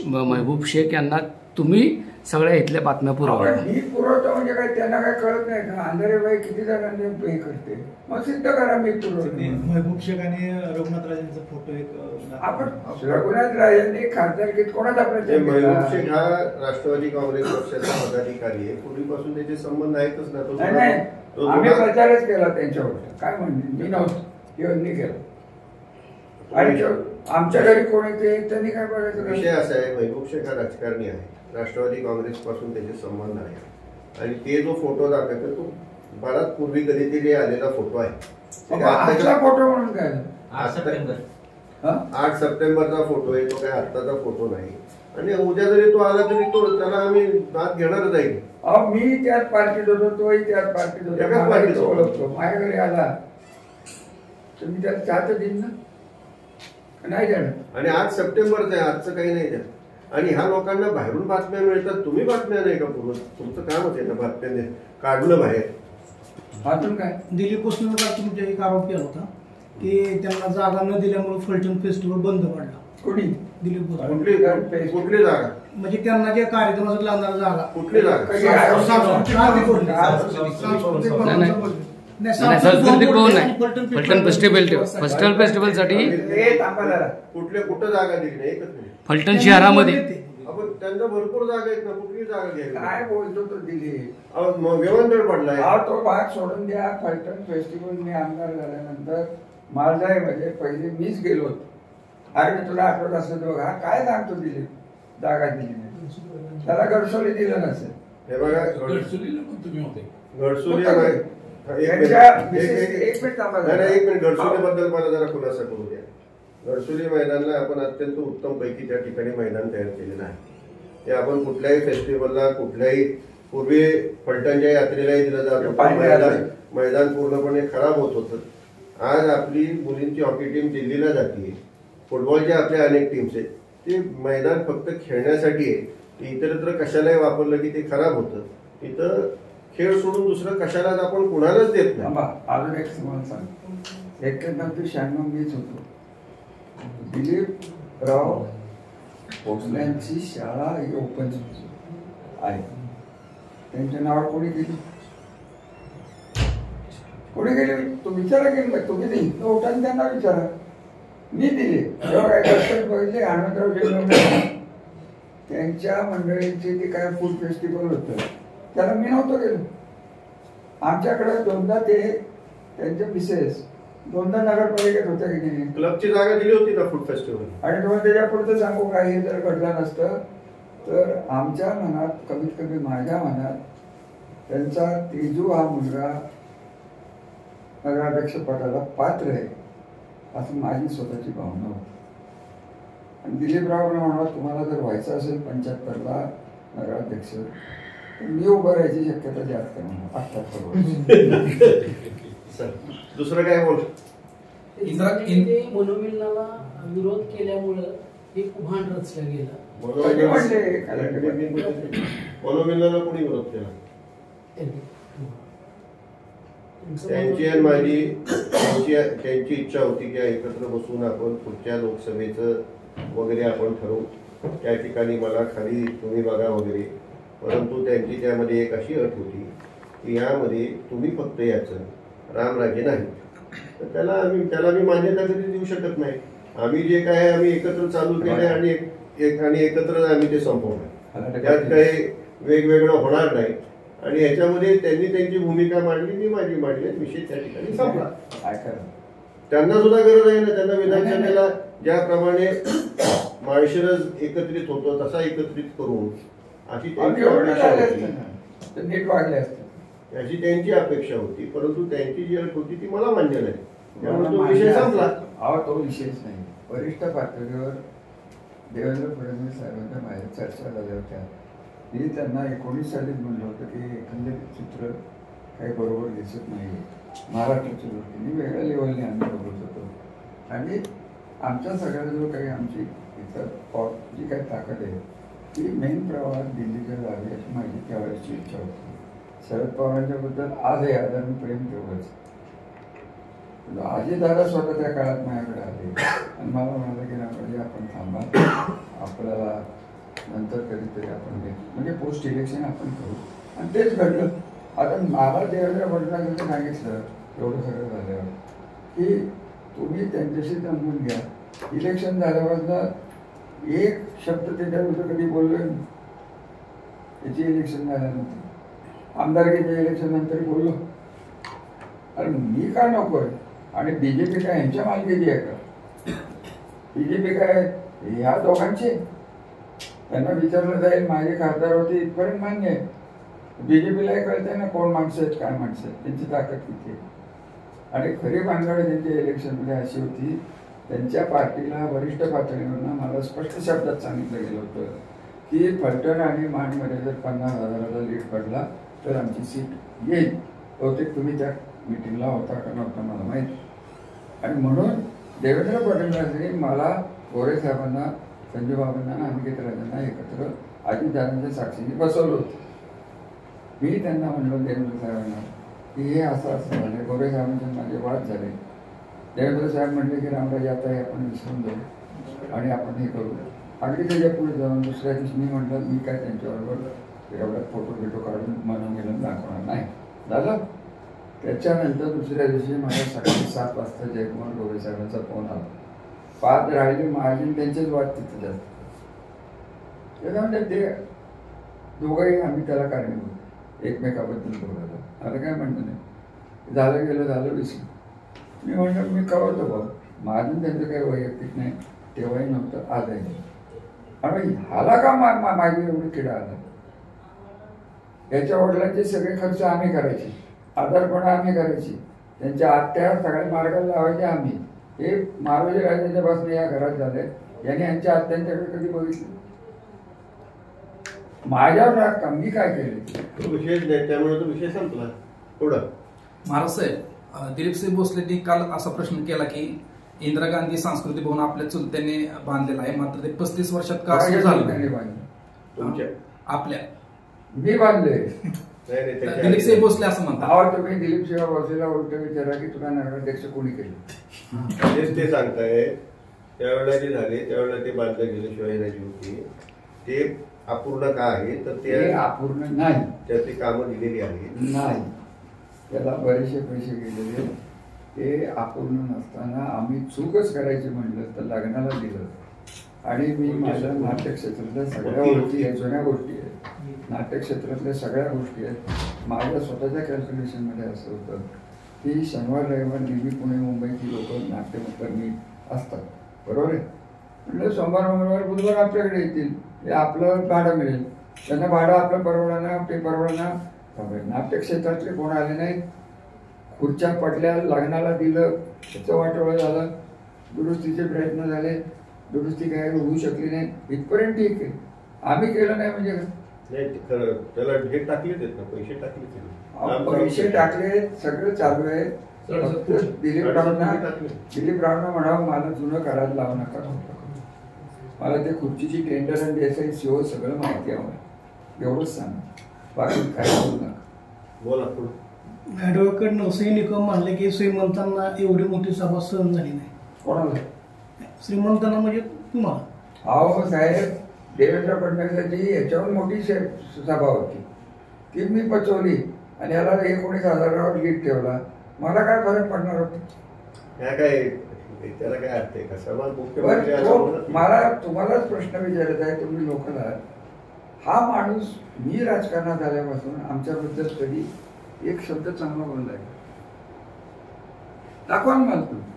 महबूब शेख यांना तुम्ही सगळ्या इथल्या बातम्या पुरवल्या. मी पुरवतो म्हणजे काय त्यांना काय कळत नाही का? अंधारे बाई किती जणांनी पे करते, मग सिद्ध करा मी पुरवतो. महबूब शेख आणि रघुनाथ राजेंचा फोटो एक आपण रघुनाथ राजांनी खासदारकीत कोणाचा प्रचार महबूब केला? शेख हा राष्ट्रवादी काँग्रेस पक्षाचा पदाधिकारी आहे. पूर्वीपासून त्याचे संबंध आहेतच ना. नाही तो आम्ही जुना- प्रचारच केला त्यांच्यावर. काय म्हणणे मी नव्हतो, यांनी केला. आणि आमच्या घरी कोणी ते त्यांनी काय बघायचं? विषय असा आहे, महबूब शेख हा राजकारणी आहे. राष्ट्रवादी काँग्रेस पासून त्याचे संबंध आहे आणि ते जो फोटो दाखवतो तो बराच पूर्वी कधीतरी आलेला फोटो आहे. आजचा फोटो म्हणून काय? 8 सप्टेंबर. 8 सप्टेंबरचा फोटो आहे तो, काय आत्ताचा फोटो नाही. आणि उद्या जरी तो आला तरी तो त्याला आम्ही बात घेणारच आहे. मी त्याच पार्टीत होतो, तोही त्याच पार्टीत होतो. एकाच पार्टीत होतो. ओळखतो. माझ्या घरी आला तर मी त्याला चहा देईन ना, नाही देणार. आणि 8 सप्टेंबरचं आहे, आजचं काही नाही त्यात. आणि ह्या लोकांना बाहेरून बातम्या मिळतात, तुम्ही बातम्या नाही का पूर्ण? तुमचं कामच आहे ना बातम्या काढलं बाहेर. अजून काय? दिलीप भोसलेवर तुमच्या एक आरोप केला होता की त्यांना जागा न दिल्यामुळे फलटण फेस्टिवल बंद पडला. कोणी? दिलीप भोसले. कुठली जागा? म्हणजे त्यांना जे कार्यक्रमासाठी लागणारा जागा कुठली जागा? सांस्कृतिक भवन आहे. फलटण फेस्टिवलसाठी कुठं जागा दिली नाही? एकच नाही. फलटण शहरामध्ये आपण त्यांना भरपूर जागा आहेत ना, कुठली जागा घ्यायची? काय बोलतो तो दिली? विमानतळ पडलाय. तो भाग सोडून द्या. फलटण फेस्टिवल मी आमदार झाल्यानंतर मालदाईमध्ये पहिले मीच गेलो होतो. अरे मी तुला आठवत असेल तर बघा, काय सांगतो दिली जागा दिली नाही, त्याला गडसोली दिलं नसेल. हे बघा, गडचिरोलीला पण तुम्ही होते. गडसोली गडसोली बद्दल मला जरा खुलासा करू द्या. गडसोली मैदानला आपण अत्यंत उत्तम पैकी त्या ठिकाणी मैदान तयार केलेलं आहे. ते आपण कुठल्याही फेस्टिवलला, कुठल्याही पूर्वी फलटणच्या यात्रेलाही दिलं जात होतं. मैदान पूर्णपणे खराब होत होतं. आज आपली मुलींची हॉकी टीम दिल्लीला जाते, फुटबॉलच्या आपल्या अनेक टीम्स आहेत. ते मैदान फक्त खेळण्यासाठी आहे. इतरत्र कशालाही वापरलं की ते खराब होतं. इथं खेळ सोडून दुसरं कशालाच आपण कुणालाच देत नाही. अजून एक तुम्हाला सांग, 1996 मीच होतो. दिलीपराव भोसल्यांची शाळा ही ओपन आहे. त्यांच्या नावावर कोणी गेली? कोणी गेली? तो विचारा गेली. तुम्ही दिली उठाने त्यांना विचारा. मी दिले. जेव्हा काय दर्शन बघितले हनुमंतराव जयवंत त्यांच्या मंडळीचे ते काय फूड फेस्टिवल होतं, त्याला मी नव्हतो गेलो. आमच्याकडे दोनदा ते त्यांच्या मिसेस दोनदा नगरपालिकेत होत्या की नाही. क्लबची जागा दिली होती ना फूड फेस्टिवल. आणि तुम्हाला त्याच्या पुढचं सांगू काय, हे जर घडलं नसतं तर आमच्या मनात, कमीत कमी माझ्या मनात, त्यांचा तेजू हा मुलगा नगराध्यक्ष पदाला पात्र आहे असं माझी स्वतःची भावना होती. आणि दिलीपराव म्हणा, तुम्हाला जर व्हायचं असेल 75ला नगराध्यक्ष तर मी उभं राहायची शक्यता जास्त आहे. 78 दुसरं काय बोल? मनोमिलनाला विरोध केल्यामुळं एक उभाण रचलं गेलं. मनोमिलनाला कोणी विरोध केला? त्यांची आणि माझी त्यांची इच्छा होती की एकत्र बसून आपण पुढच्या लोकसभेचं वगैरे आपण ठरवू. त्या ठिकाणी मला खाली तुम्ही बघा वगैरे. परंतु त्यांची त्यामध्ये एक अशी अट होती की यामध्ये तुम्ही फक्त याचं रामराजे नाही, तर त्याला मी मान्यता कधी देऊ शकत नाही. आम्ही जे काय आम्ही एकत्र चालू केलंय आणि एकत्र आम्ही ते संपवणार. त्यात काही वेगवेगळं होणार नाही. आणि ह्याच्यामध्ये त्यांनी त्यांची भूमिका मांडली, मी माझी मांडली, विषय त्या ठिकाणी संपला. त्यांना सुद्धा गरज आहे ना. त्यांना विधानसभेला ज्याप्रमाणे माळशिरस एकत्रित होतो तसा एकत्रित करून अशी त्यांची अपेक्षा होती. नीट वागले असते याची त्यांची अपेक्षा होती. परंतु त्यांची जी अट होती ती मला मान्य नाही. त्यामुळे तो विषय संपला. तो विषयच नाही. वरिष्ठ पातळीवर देवेंद्र फडणवीस साहेबांच्या माझ्या चर्चा झाल्या होत्या. मी त्यांना 19 सालीच म्हणलं होतं की एकंदरीत चित्र काही बरोबर दिसत नाही. महाराष्ट्राच्या दृष्टीने वेगळ्या लेवलने आम्ही बघत होतो. आणि आमचा सगळा जो काही आमची इतर जी काही ताकद आहे ती मेन प्रवाहात दिल्लीच्या जावी अशी माझी त्यावेळेसची इच्छा होती. शरद पवारांच्या बद्दल आजही आदर मी प्रेम तेवढंच. आजी दादा स्वतः त्या काळात माझ्याकडे आले आणि मला म्हणाले की रामराजे आपण थांबा, आपल्याला नंतर कधीतरी आपण म्हणजे पोस्ट इलेक्शन आपण करू. आणि तेच घडलं. आता मला देवेंद्र फडणवीसांनी सांगितलं एवढं सगळं झाल्यावर की तुम्ही त्यांच्याशी जमून घ्या. इलेक्शन झाल्यावर एक शब्द त्याच्याबद्दल कधी बोललो याची इलेक्शन झाल्यानंतर आमदारकीच्या इलेक्शन नंतर बोललो. अरे मी का नकोय आणि बीजेपी काय यांच्या मालकीची आहे का? बीजेपी काय ह्या दोघांचे? त्यांना विचारलं जाईल माझे खासदार होते इथपर्यंत मान्य आहे. बीजेपीलाही कळतंय ना कोण माणसं आहेत काय माणसं आहेत, त्यांची ताकद किती आहे. आणि खरी भानगड त्यांच्या इलेक्शनमध्ये अशी होती, त्यांच्या पार्टीला वरिष्ठ पातळीवरनं मला स्पष्ट शब्दात सांगितलं गेलं होतं की फलटण आणि माणमध्ये जर 50,000चा लीड पडला तर आमची सीट येईल. बहुतेक तुम्ही त्या मिटिंगला होता का नव्हता मला माहिती. आणि म्हणून देवेंद्र फडणवीसांनी मला गोरे साहेबांना, संजय बाबांना, अनिकेत राजांना एकत्र अजितदादांच्या साक्षीने बसवलं होतं. मी त्यांना म्हणलं देवेंद्र साहेबांना की हे असं असं झालं. गोरे साहेबांचे माझे वाद झाले. देवेंद्र साहेब म्हणले की रामराजे आता हे आपण विसरून जाऊ आणि आपण हे करू. अगदी त्याच्या पुढे जाऊन दुसऱ्या दिवशी मी म्हटलं मी काय त्यांच्याबरोबर एवढ्यात फोटो काढून मनोमिलन दाखवणार नाही. झालं. त्याच्यानंतर दुसऱ्या दिवशी मला सकाळी 7 वाजता जयकुमार गोरे साहेबांचा फोन आला. 5 राहिले माझे त्यांचेच वाद तिथे जास्त. त्याच्यामध्ये ते दोघंही आम्ही त्याला कारणीभूत एकमेकाबद्दल बोलायला. आता काय म्हणतं नाही, झालं गेलं झालं विसरून. मी म्हणलं मी कळवतो भाऊ, माझं त्यांचं काही वैयक्तिक नाही, तेव्हाही नव्हतं आजही नाही. आणि हाला का माझी एवढी किडा आला? याच्या वडिलांचे सगळे खर्च आम्ही करायचे, आधारपणा आम्ही करायची, त्यांच्या आत्या सगळ्या मार्गाला लावायचे आम्ही. हे महाराज राजाच्या पासून या घरात झाले. याने यांच्या आत्यांच्याकडे कधी बघितलं? माझ्यावर राग का? मी काय केले? विशेष नाही, त्यामुळे तो विषय संपला. पुढं महाराज साहेब, दिलीपसिंह भोसलेंनी काल असा प्रश्न केला की इंदिरा गांधी सांस्कृतिक भवन आपल्या चुलत्यांनी बांधलेलं आहे, मात्र ते 35 वर्षात का असं झालं? तुमच्या आपल्या मी बांधले. दिलीपसिंह भोसले असं म्हणतात. अहो तुम्ही दिलीपसिंह भोसलेला उलट विचारा की तुला नगराध्यक्ष कोणी केलं? ते सांगताय त्यावेळेला जे झाले त्यावेळेला ते बांधलं गेलं शिवाजीराजी होती. ते अपूर्ण का आहे तर ते अपूर्ण नाही, त्याची कामं दिलेली आहेत नाही, त्याला बरेचसे पैसे गेलेले. ते अपूर्ण नसताना आम्ही चूकच करायची म्हटलं तर लग्नाला दिलं. आणि मी माझ्या नाट्यक्षेत्रातल्या सगळ्या गोष्टी आहेत, जुन्या गोष्टी आहेत, नाट्यक्षेत्रातल्या सगळ्या गोष्टी आहेत. माझ्या स्वतःच्या कॅल्क्युलेशनमध्ये असं होतं की शनिवार रविवार नेहमी पुणे मुंबईची लोक नाट्यकर्मी असतात, बरोबर आहे. म्हटलं सोमवार मंगळवार बुधवार आपल्याकडे येतील, हे आपलं भाडं मिळेल. त्यांना भाडं आपलं परवडणार, ते परवडणार. नाट्यक्षेत्रातले कोण आले नाहीत. खुर्च्या पडल्या, लग्नाला दिलं, त्याचं वाटोळं झालं, दुरुस्तीचे प्रयत्न झाले, दुरुस्ती काय होऊ शकली नाही. इथपर्यंत ठीक आहे. आम्ही केलं नाही म्हणजे नाही, खरं त्याला हे टाकले आहेत ना, पैसे टाकले, पैसे टाकले, सगळं चालू आहे. दिलीप रावना म्हणावं मला जुनं करायला लावू नका, मला ते खुर्चीची टेंडर आणि देसाई सीओ सगळं माहिती हवं, एवढंच सांग, बाकी काय बोलू नका. बोला पुढे. ॲडव्होकेट नरसिंह निकम म्हणले की श्रीमंतांना एवढी मोठी सभा सहन झाली नाही. कोणाला? श्रीमंतांना म्हणजे तुम्हाला. अहो साहेब, देवेंद्र फडणवीसांची याच्यावर मोठी सभा होती, ती मी पचवली आणि याला 19,000 लीड ठेवला. मला काय फरक पडणार होता? काय त्याला काय अर्थ आहे का? सर्वात मुख्य मला तुम्हालाच प्रश्न विचारत आहे, तुम्ही लोकल आहात. हा माणूस मी राजकारणात आल्यापासून आमच्याबद्दल कधी एक शब्द चांगला बोललाय दाखवा मला तुम्ही.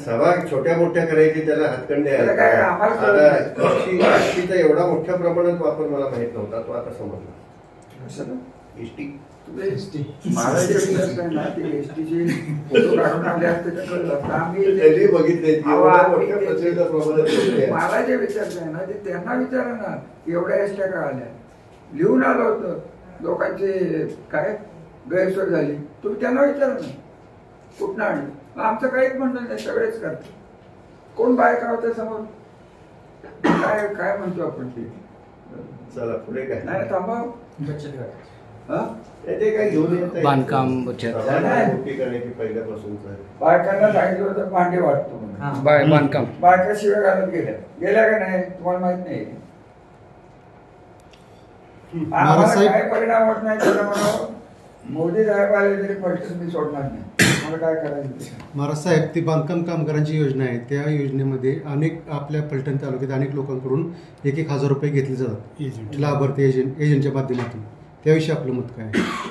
सभा छोट्या मोठ्या करायची त्याला हातखंडे आहे. एसटीचा एवढा मोठ्या प्रमाणात वापर मला माहित नव्हता, तो आता समजला. एसटी महाराष्ट्र ना ती एसटीची फोटो काढून आले असते तर कळलं असतं. आम्ही बघितले मला जे विचारताय ना ते त्यांना विचारा ना की एवढ्या एसट्या का आल्या. लिहून आलं होतं, लोकांचे काय गैरसोय झाली, तुम्ही त्यांना विचारा ना. कुठनं आणलं? मग आमचं काहीच म्हणणं नाही, सगळेच करतो. कोण बायका होत्या समोर? काय काय म्हणतो आपण ते? चला पुढे काय नाही थांबा. हा? ते काय घेऊन येत बांधकाम बचत मोठी करण्याची पहिल्यापासूनच आहे. बायकांना सांगितलं होतं भांडे वाटतो म्हणून. बांधकाम बायका शिवाय घालत गेल्या का नाही तुम्हाला माहित नाही. आम्हाला काय परिणाम होत नाही त्याला म्हणावं मोदी साहेब आले तरी पलटून मी सोडणार नाही. मला काय करायचं? महाराज साहेब, ती बांधकाम कामगारांची योजना आहे, त्या योजनेमध्ये अनेक आपल्या फलटण तालुक्यात अनेक लोकांकडून 1,000 रुपये घेतले जातात लाभार्थी एजंटच्या माध्यमातून. त्याविषयी आपलं मत काय?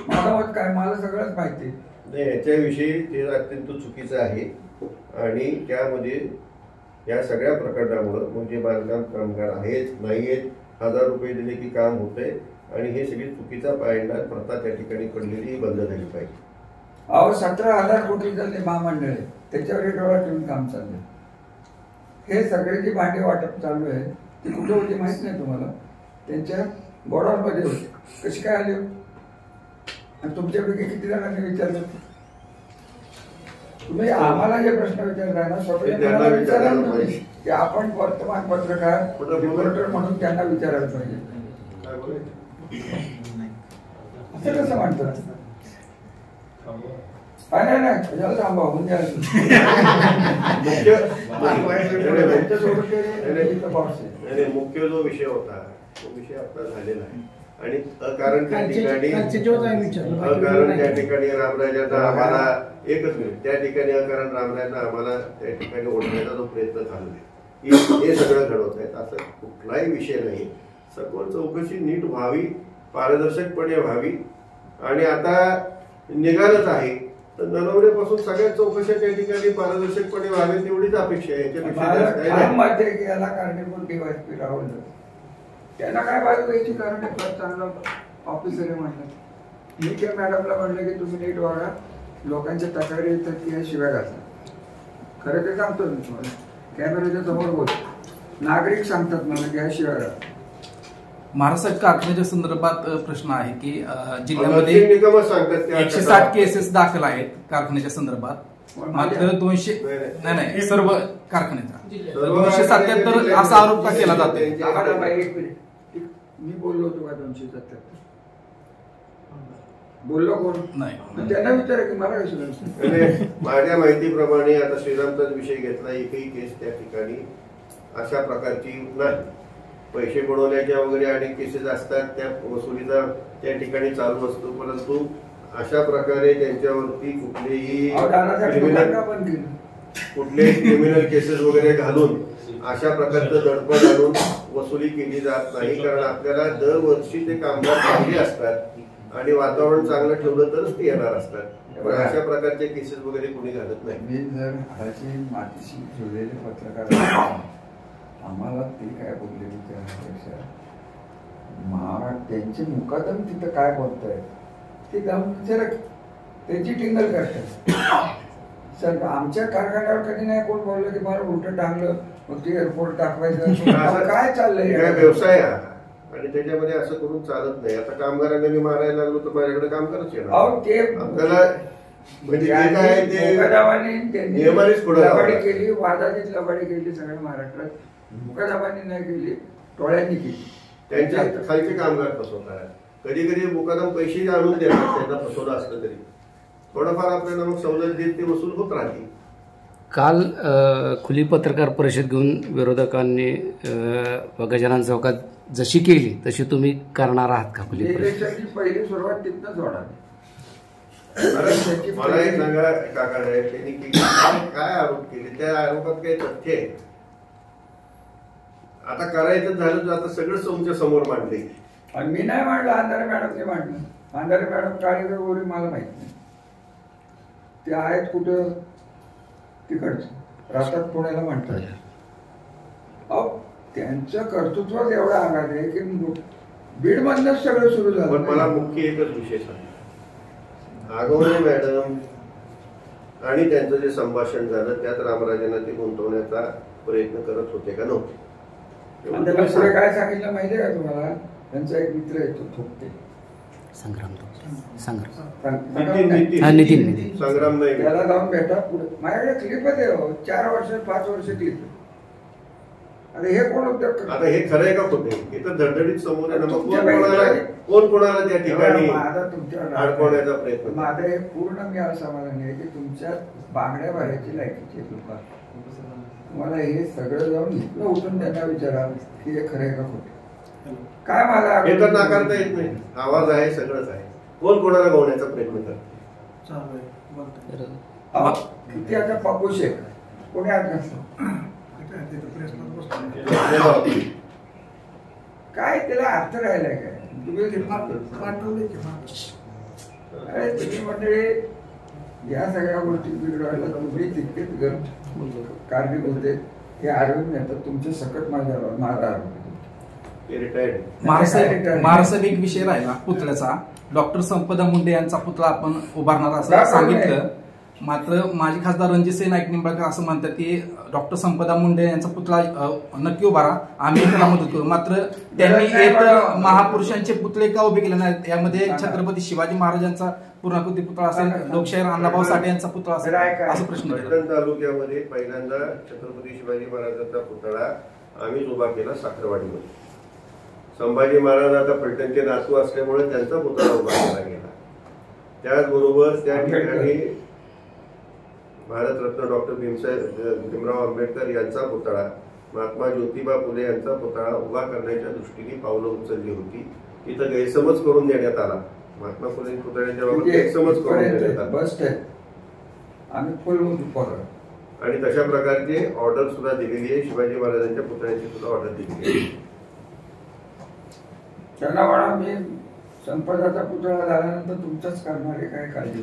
माझं मत काय, मला सगळंच माहिती नाही. याच्याविषयी ते अत्यंत चुकीचं आहे आणि त्यामध्ये या सगळ्या प्रकरणामुळं म्हणजे बांधकाम कामगार आहेत नाही आहेत, 1,000 रुपये दिले की काम होतंय आणि हे सगळी चुकीचा पायंडा प्रथा त्या ठिकाणी पडलेली बंद झाली पाहिजे. अहो 17,000 कोटी झाले महामंडळ आहे, त्याच्यावर डोळा ठेवून काम चाललंय. हे सगळे जी भांडी वाटप चालू आहे ती कुठे होती माहित नाही तुम्हाला? त्यांच्या गोडाऊनमध्ये होती. कशी काय आली? आणि तुमच्यापैकी किती जणांनी विचारलं? तुम्ही आम्हाला जे प्रश्न विचारला ना स्वतः विचारायला पाहिजे की आपण वर्तमान पत्रकार रिपोर्टर म्हणून त्यांना विचारायला पाहिजे. असं कसं म्हणतात? नाही थांबा होऊन द्या. मुख्य जो विषय होता तो विषय आपला झालेला आहे आणि अकारण त्या ठिकाणी रामराजांना आम्हाला एकच मिनिट त्या ठिकाणी अकारण रामराजांना आम्हाला त्या ठिकाणी ओढण्याचा जो प्रयत्न चालू आहे हे सगळं घडवत आहेत. असं कुठलाही विषय नाही. सखोल चौकशी नीट व्हावी, पारदर्शकपणे व्हावी आणि आता निघालच आहे तर नरवडेपासून सगळ्या चौकशा त्या ठिकाणी पारदर्शकपणे व्हाव्यात एवढीच अपेक्षा आहे. याला कारणीभूत डीवायएसपी राहुल त्यांना काय बाजू घ्यायची? कारण चांगला ऑफिसर आहे म्हणलं. मी त्या मॅडमला म्हणलं की तुम्ही नीट वागा, लोकांच्या तक्रारी येतात की या शिव्या घालतात. खरं ते सांगतो मी तुम्हाला, कॅमेऱ्याच्या समोर बोल. नागरिक सांगतात मला की या शिव्या घालतात. महाराष्ट्र कारखान्याच्या संदर्भात प्रश्न आहे की जिल्ह्यामध्ये 160 केसेस दाखल आहेत कारखान्याच्या संदर्भात, मात्र 200 नाही सर्व कारखान्याचा 277 असा आरोप का केला जातो? मी बोललो होतो का 277? बोललो कोण? नाही. त्यांना विचारा की मला कसं. माझ्या माहितीप्रमाणे आता श्रीरामचाच विषय घेतला, एकही केस त्या ठिकाणी अशा प्रकारची नाही. पैसे बुडवण्याच्या वगैरे अनेक केसेस असतात, त्या वसुलीचा त्या ठिकाणी चालू असतो, परंतु अशा प्रकारे त्यांच्यावरती कुठलेही क्रिमिनल केसेस वगैरे घालून अशा प्रकारचं दडपण आणून वसुली केली जात नाही. कारण आपल्याला दरवर्षी ते कामगार चांगले असतात आणि वातावरण चांगलं ठेवलं तरच ते येणार असतात. अशा प्रकारचे केसेस वगैरे कोणी घालत नाही. मी जर हाची मातीशी जोडलेले पत्रकार आम्हाला ते काय बोलले त्यापेक्षा त्यांचे मुकादम तिथं काय बोलतायत ते जाऊन विचार. त्यांची टिंगल करतात. सर आमच्या कारखान्यावर कधी नाही कोण बोललं की मला उलट टांगलं मग ते एअरपोर्ट टाकवायचं. काय चाललंय? व्यवसाय आणि त्याच्यामध्ये असं करून चालत नाही. आता कामगारांना मी मारायला लागलो तर माझ्याकडे काम करत येणार. ते आपल्याला म्हणजे काय ते नियमानेच पुढे लबाडी केली, वादातीत लबाडी केली सगळ्या महाराष्ट्रात. मुकादमांनी नाही केली, टोळ्यांनी केली. त्यांच्या खालचे कामगार फसवतात. कधी कधी मुकादम पैसे आणून देतात त्यांना फसवलं असलं तरी थोडंफार आपल्याला मग सवलत देत ते वसूल होत राहते. काल खुली पत्रकार परिषद घेऊन विरोधकांनी गजानन चौकात जशी केली तशी तुम्ही करणार आहात का? खुली इलेक्शनची पहिली सुरुवात तिथनंच होणार. मला एक सांगा काका साहेब, त्यांनी काय आरोप केले? त्या आरोपात काही तथ्य आहे? आता करायचं झालं तर आता सगळं तुमच्या समोर मांडले. आणि मी नाही मांडलं, अंधारे मॅडमने मांडलं. अंधारे मॅडम काळी वगैरे मला माहित नाही. ते आहेत कुठं तिकडचं राहतात, पुण्याला म्हणतात. अहो त्यांचं कर्तृत्वच एवढं आघात आहे की बीड मधनच सगळं सुरू झालं. पण मला मुख्य एकच विषय सांग, आगवणे मॅडम आणि त्यांचं जे संभाषण झालं त्यात रामराजांना ते गुंतवण्याचा प्रयत्न करत होते का नव्हते? काय सांगितलं माहितीये का तुम्हाला? त्यांचा एक मित्र येतो थोपटे, संग्राम नितीन संग्राम नाही त्याला जाऊन भेटा. पुढे माझ्याकडे क्लिपच आहे हो, 4 वर्ष 5 वर्ष क्लिप. आता हे कोण उद्योग, आता हे खरं आहे का खोटे, हे तर धडधडीत समोर आहे ना. मग कोण कोणाला त्या ठिकाणी अडकवण्याचा प्रयत्न. माझं हे पूर्ण मी असमाधानी आहे की तुमच्या बांगड्या बाहेरची लायकीची लोक, तुम्हाला हे सगळं जाऊन इथलं उठून त्यांना विचारा की हे खरं आहे का खोटे. काय मला हे तर नाकारता येत नाही. आवाज आहे, सगळंच आहे. कोण कोणाला गवण्याचा प्रयत्न करतो. किती आता पापू शेख कोणी आज नसतं काय त्याला अर्थ राहिलाय काय. अरे तुम्ही मंडळी या सगळ्या गोष्टी बिघडवायला तुम्ही तितकेच कारणीभूत आहेत. हे अरविंद नेतात तुमचे सकट माझा महाराष्ट्रात एक विषय राहिला पुतळ्याचा. डॉक्टर संपदा मुंडे यांचा पुतळा आपण उभारणार असं सांगितलं. मात्र माजी खासदार रणजितसिंह नाईक निंबाळकर असं म्हणतात की डॉक्टर संपदा मुंडे यांचा पुतळा नक्की उभारा, आम्ही त्याला मदत करू. मात्र त्यांनी एक महापुरुषांचे पुतळे का उभे केले नाहीत. यामध्ये छत्रपती शिवाजी महाराजांचा पूर्णाकृती पुतळा असेल, लोकशाहीर अण्णाभाऊ साठे यांचा पुतळा असेल, असं प्रश्न. पैठण तालुक्यामध्ये पहिल्यांदा छत्रपती शिवाजी महाराजांचा पुतळा आम्हीच उभा केला साखरवाडीमध्ये. संभाजी महाराज आता फलटणचे नातू असल्यामुळे त्यांचा पुतळा उभा केला गेला. त्याचबरोबर त्या ठिकाणी भारतरत्न डॉक्टर भीमराव आंबेडकर यांचा पुतळा, महात्मा ज्योतिबा फुले यांचा पुतळा उभा करण्याच्या दृष्टीने पावलं उचलली होती. तिथं गैरसमज करून देण्यात आला. महात्मा फुले पुतळ्यांच्या बाबत गैरसमज करून देण्यात आला आणि तशा प्रकारची ऑर्डर सुद्धा दिलेली आहे. शिवाजी महाराजांच्या पुतळ्यांची सुद्धा ऑर्डर दिलेली आहे. त्यांना म्हणा मी संपदाचा पुतळा झाल्यानंतर तुमचंच करणारे काय काळजी.